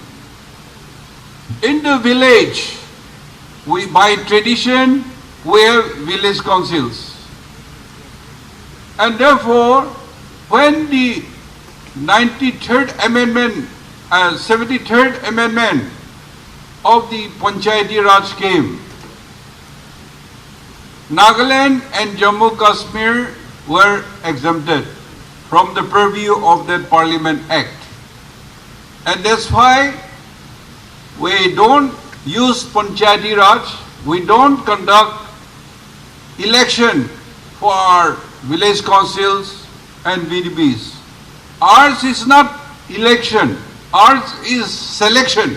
In the village, we by tradition, we have village councils. And therefore, when the 93rd Amendment, 73rd Amendment of the Panchayati Raj came, Nagaland and Jammu Kashmir were exempted from the purview of that Parliament Act. And that's why we don't use Panchayati Raj, we don't conduct election for our village councils and VDBs. Ours is not election, ours is selection.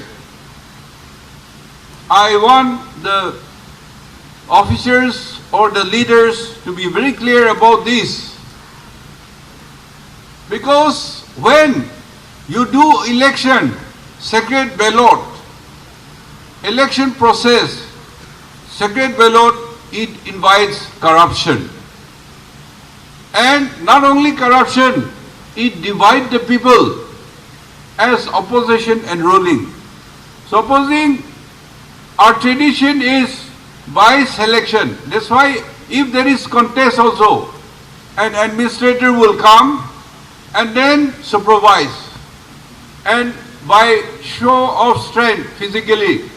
I want the officers or the leaders to be very clear about this. Because when you do election, secret ballot, election process, secret ballot, it invites corruption. And not only corruption, it divides the people as opposition and ruling. Supposing our tradition is by selection. That's why if there is contest also, an administrator will come and then supervise. And by show of strength physically,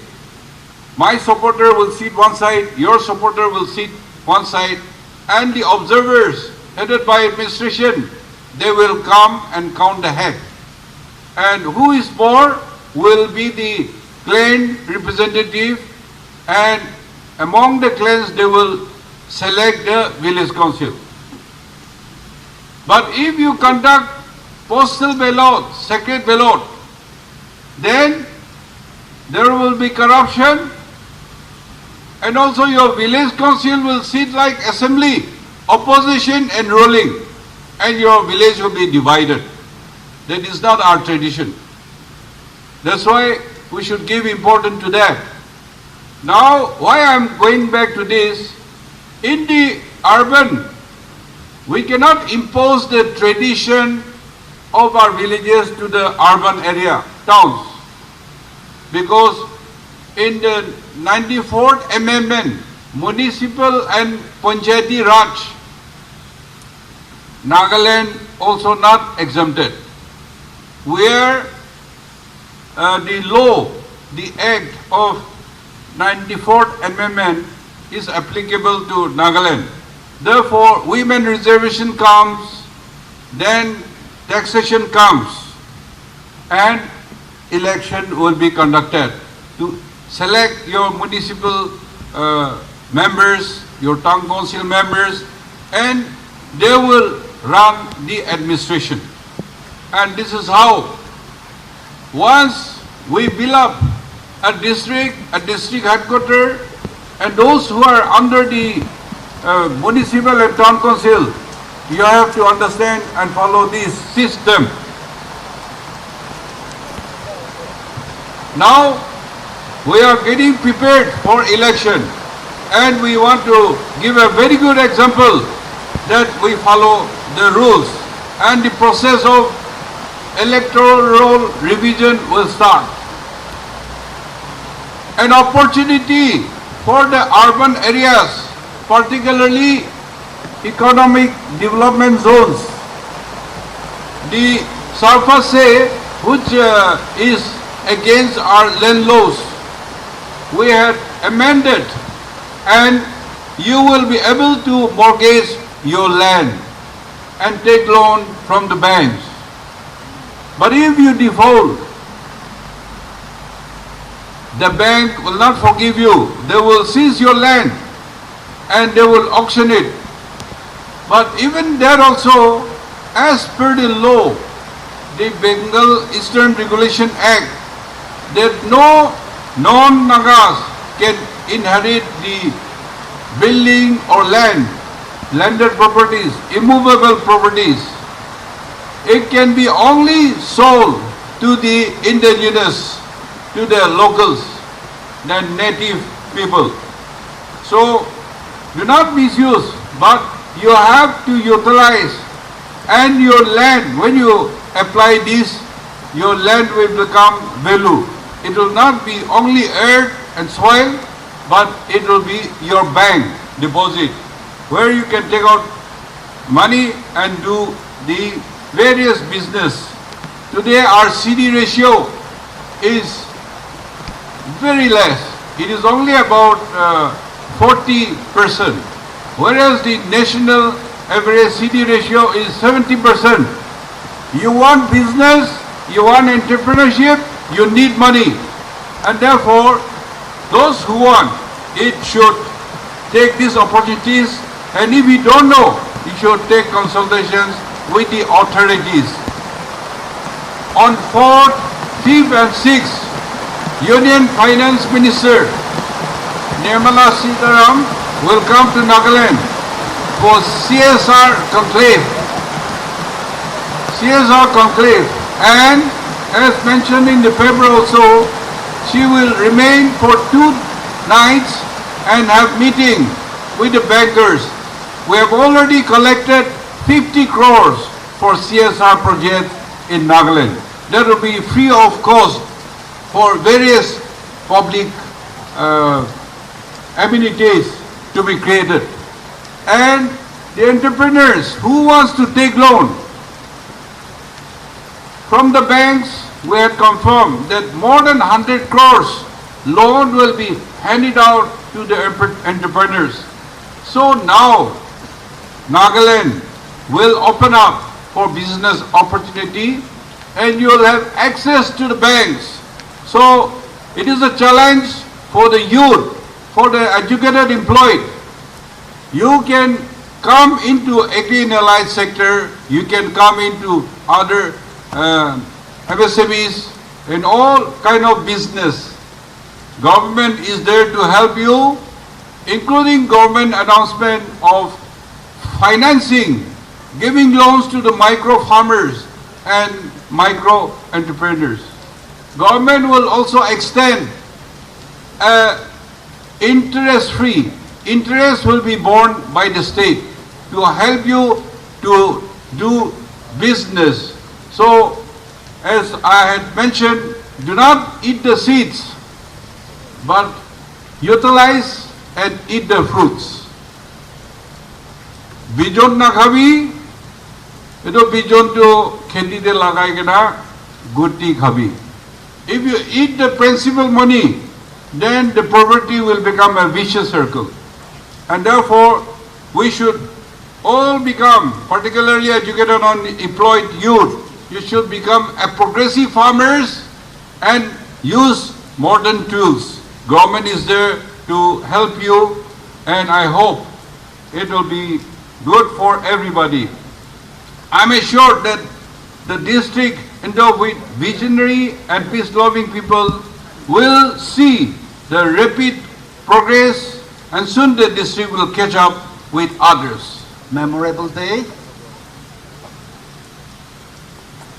my supporter will sit one side, your supporter will sit one side, and the observers headed by administration, they will come and count the head. And who is more will be the clan representative, and among the clans they will select the village council. But if you conduct postal ballot, secret ballot, then there will be corruption, and also your village council will sit like assembly, opposition and ruling, and your village will be divided. That is not our tradition. That's why we should give importance to that. Now, why I am going back to this, in the urban, we cannot impose the tradition of our villages to the urban area, towns. Because in the 94th Amendment, Municipal and Panchayati Raj, Nagaland also not exempted, where the law, the Act of 94th Amendment is applicable to Nagaland. Therefore, women reservation comes, then taxation comes, and election will be conducted to select your municipal members, your town council members, and they will run the administration. And this is how, once we build up a district headquarters, and those who are under the municipal and town council, you have to understand and follow this system. Now, we are getting prepared for election, and we want to give a very good example that we follow the rules, and the process of electoral roll revision will start. An opportunity for the urban areas, particularly economic development zones. The surface which is against our land laws, we had amended, and you will be able to mortgage your land and take loan from the banks. But if you default, the bank will not forgive you. They will seize your land and they will auction it. But even there also, as per the law, the Bengal Eastern Regulation Act, that no non-Nagas can inherit the building or landed properties, immovable properties. It can be only sold to the indigenous, to the locals, the native people. So do not misuse, but you have to utilize, and your land, when you apply this, your land will become value. It will not be only earth and soil, but it will be your bank deposit, where you can take out money and do the various business. Today our CD ratio is very less. It is only about 40%, whereas the national average CD ratio is 70%. You want business, you want entrepreneurship, you need money, and therefore those who want it should take these opportunities, and if you don't know, you should take consultations with the authorities. On 4th, 5th and 6th, Union Finance Minister Nirmala Sitaram will come to Nagaland for CSR conclave. And as mentioned in the paper also, she will remain for 2 nights and have meeting with the bankers. We have already collected 50 crores for CSR project in Nagaland. That will be free of cost for various public amenities to be created. And the entrepreneurs who wants to take loan from the banks, we had confirmed that more than 100 crores loan will be handed out to the entrepreneurs. So now Nagaland will open up for business opportunity, and you will have access to the banks. So it is a challenge for the youth, for the educated employed. You can come into agri and allied sector, you can come into other MSMEs and all kind of business. Government is there to help you, including government announcement of financing, giving loans to the micro farmers and micro entrepreneurs. Government will also extend interest-free. Interest will be borne by the state to help you to do business. So, as I had mentioned, do not eat the seeds, but utilize and eat the fruits. Bijon na khabi, ito bijon to kheti de lagai kena gutti khabi. If you eat the principal money, then the poverty will become a vicious circle. And therefore, we should all become, particularly educated and employed youth, you should become a progressive farmers and use modern tools. Government is there to help you, and I hope it will be good for everybody. I'm assured that the district, endowed with visionary and peace-loving people, will see the rapid progress, and soon the district will catch up with others. Memorable day.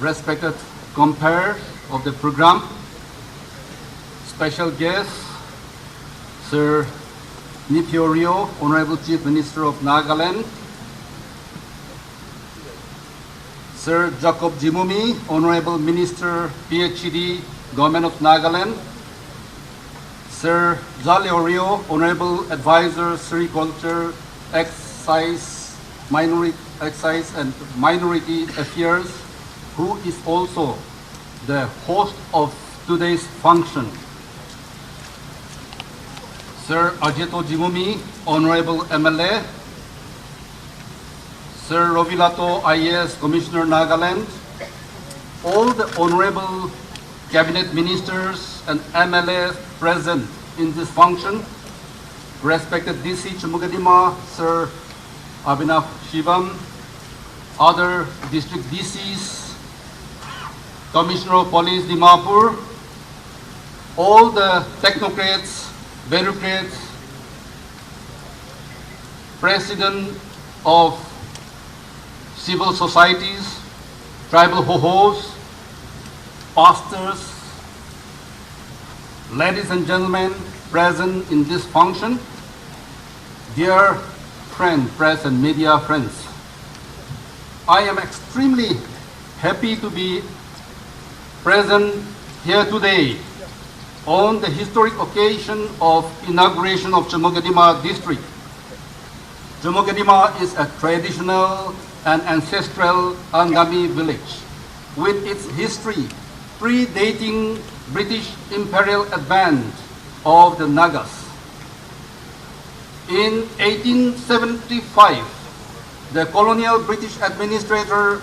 Respected compeers of the program, special guest, Sir Neiphiu Rio, Honorable Chief Minister of Nagaland, Sir Jacob Zhimomi, Honorable Minister, PHED, Government of Nagaland, Sir Zhaleo, Honorable Advisor Sericulture, Excise Excise and Minority Affairs, who is also the host of today's function. Sir Azheto Zhimomi, Honorable MLA, Sir Rovilato IAS Commissioner Nagaland, all the Honorable Cabinet Ministers and MLAs present in this function, respected DC Chumukedima, Sir Abhinav Shivam, other district DCs, Commissioner of Police Dimapur, all the technocrats, bureaucrats, president of civil societies, tribal hohos, pastors, ladies and gentlemen present in this function, dear friend, press and media friends, I am extremely happy to be present here today on the historic occasion of inauguration of Chumukedima district. Chumukedima is a traditional and ancestral Angami village with its history predating British imperial advent of the Nagas. In 1875, the colonial British administrator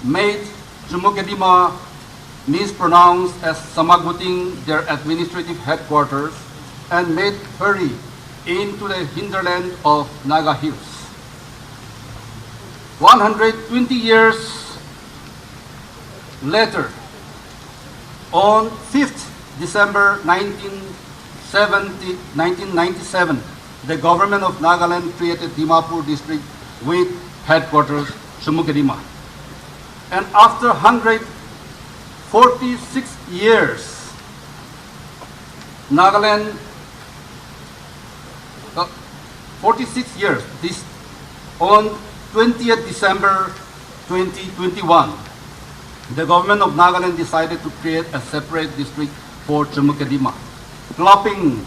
made Chumukedima mispronounced as Samaguting their administrative headquarters and made ferry into the hinterland of Naga Hills. 120 years later, on 5th December 1997, the government of Nagaland created Dimapur district with headquarters Chumukedima. And after 146 years, Nagaland, 46 years, this on 20th December 2021, the government of Nagaland decided to create a separate district for Chumukedima, plopping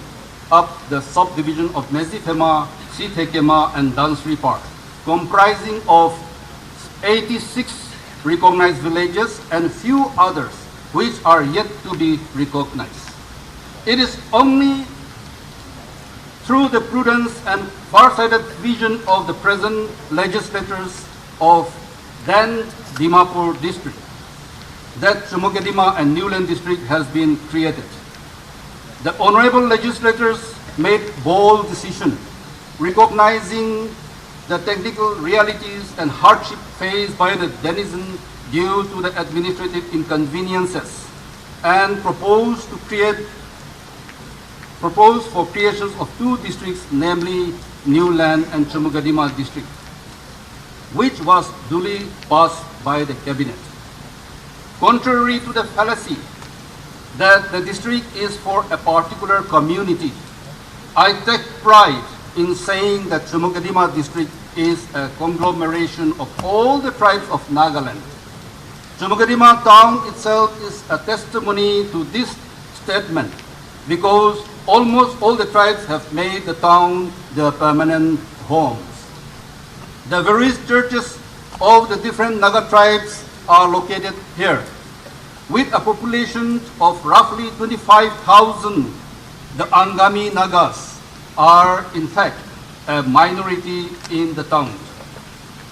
up the subdivision of Mezifema, Sithekema, and Dansri Park, comprising of 86 recognized villages and few others which are yet to be recognized. It is only through the prudence and far-sighted vision of the present legislators of then Dimapur district that Chumukedima and Newland district has been created. The honorable legislators made bold decision, recognizing the technical realities and hardship faced by the denizens due to the administrative inconveniences, and proposed for creation of two districts, namely Newland and Chumukedima district, which was duly passed by the cabinet. Contrary to the fallacy that the district is for a particular community, I take pride in saying that Chumukedima district is a conglomeration of all the tribes of Nagaland. Chumukedima town itself is a testimony to this statement because almost all the tribes have made the town their permanent homes. The various churches of the different Naga tribes are located here. With a population of roughly 25,000, the Angami Nagas are in fact a minority in the town.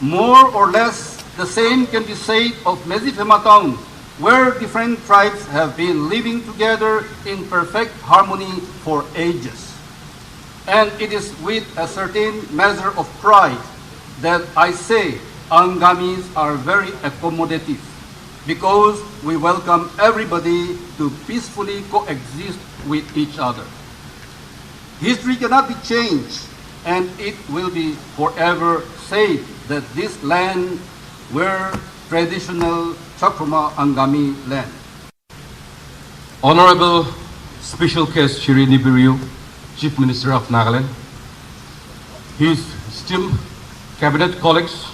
More or less the same can be said of Mezifema town, where different tribes have been living together in perfect harmony for ages. And it is with a certain measure of pride that I say Angamis are very accommodative, because we welcome everybody to peacefully coexist with each other. History cannot be changed, and it will be forever said that this land were traditional Chakhroma Angami land. Honorable Special Guest Shri Neiphiu Rio, Chief Minister of Nagaland, his esteemed cabinet colleagues,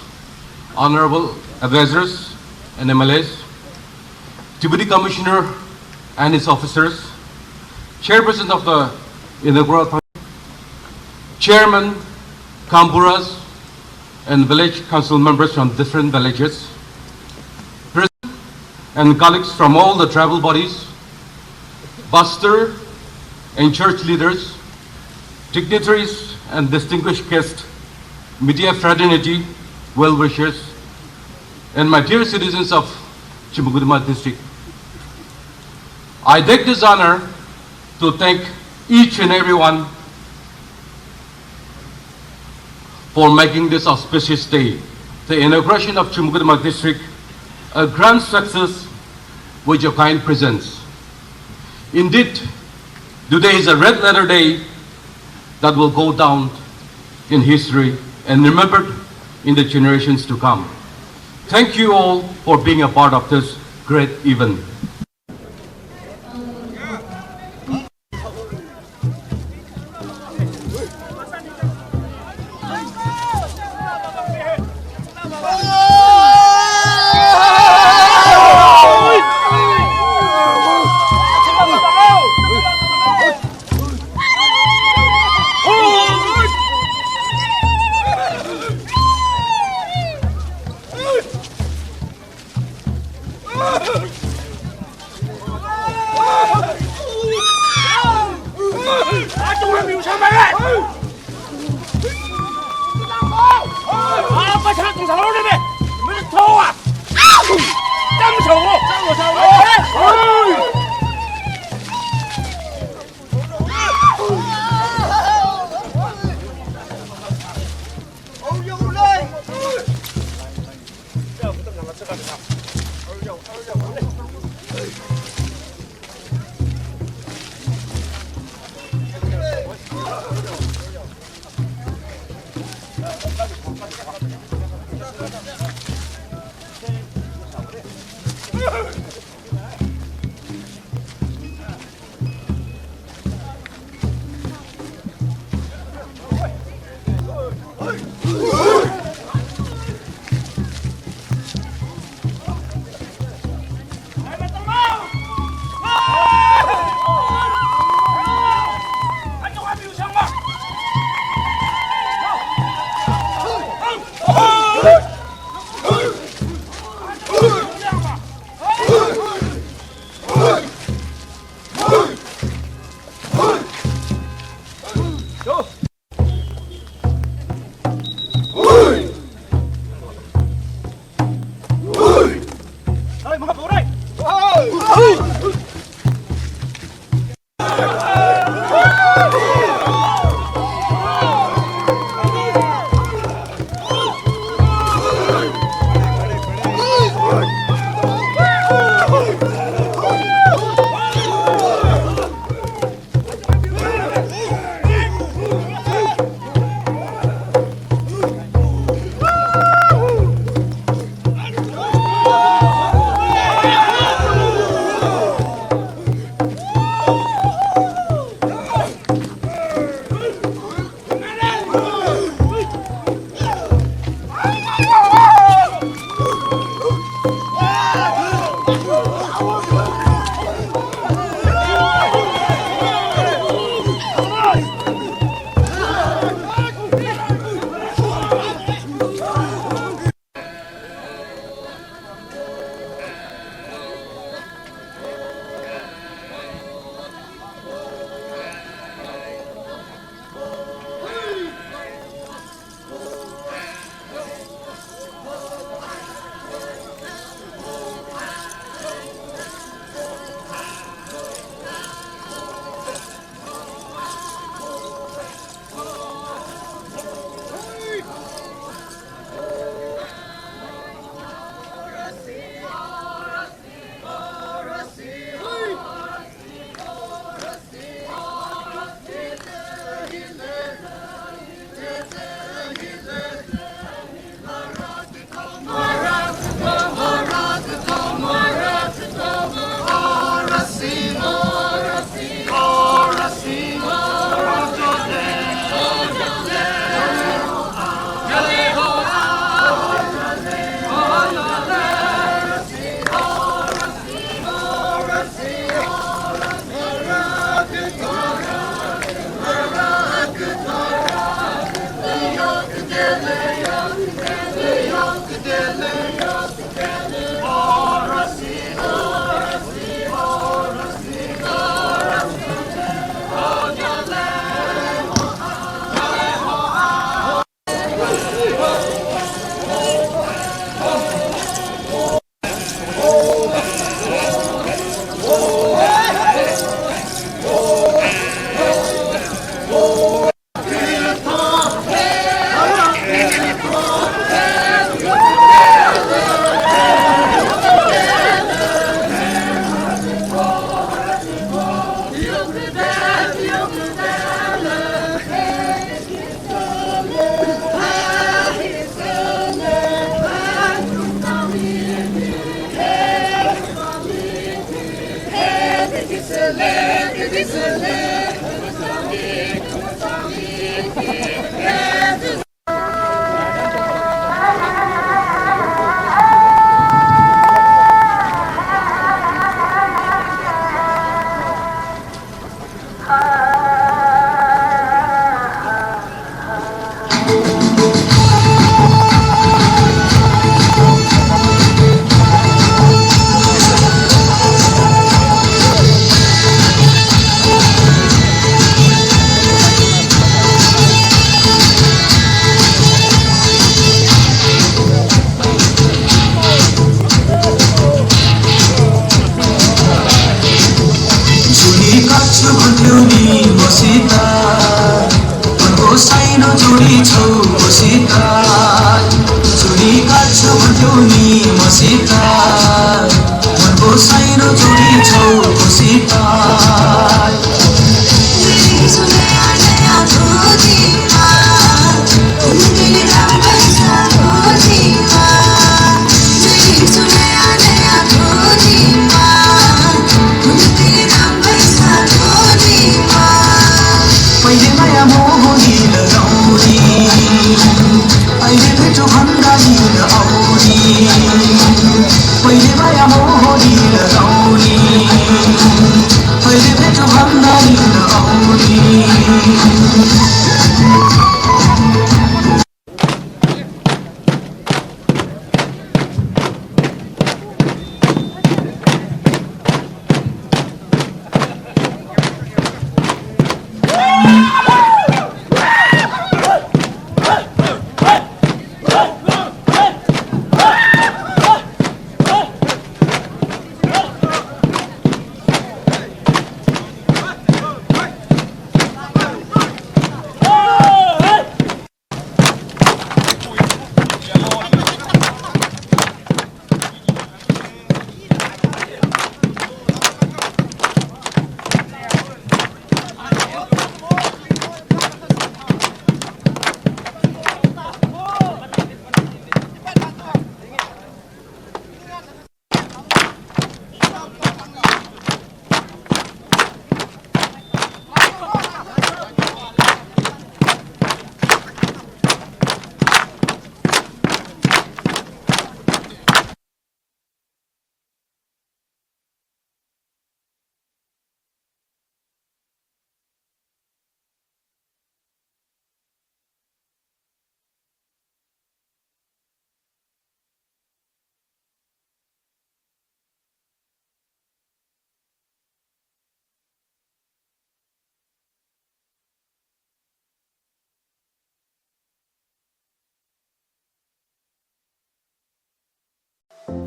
honorable advisors and MLAs, Deputy Commissioner and his officers, Chairperson of the Inaugural Chairman, Kampuras, and village council members from different villages, and colleagues from all the tribal bodies, pastor and church leaders, dignitaries and distinguished guests, media fraternity, well-wishers, and my dear citizens of Chumukedima district. I take this honor to thank each and everyone for making this auspicious day, the inauguration of Chumukedima district, a grand success with your kind presence. Indeed, today is a red letter day that will go down in history and remembered in the generations to come. Thank you all for being a part of this great event.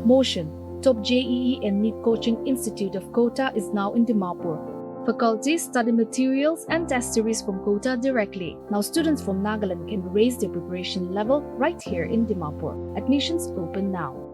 Motion, top JEE and NEET Coaching Institute of Kota is now in Dimapur. Faculties study materials and test series from Kota directly. Now students from Nagaland can raise their preparation level right here in Dimapur. Admissions open now.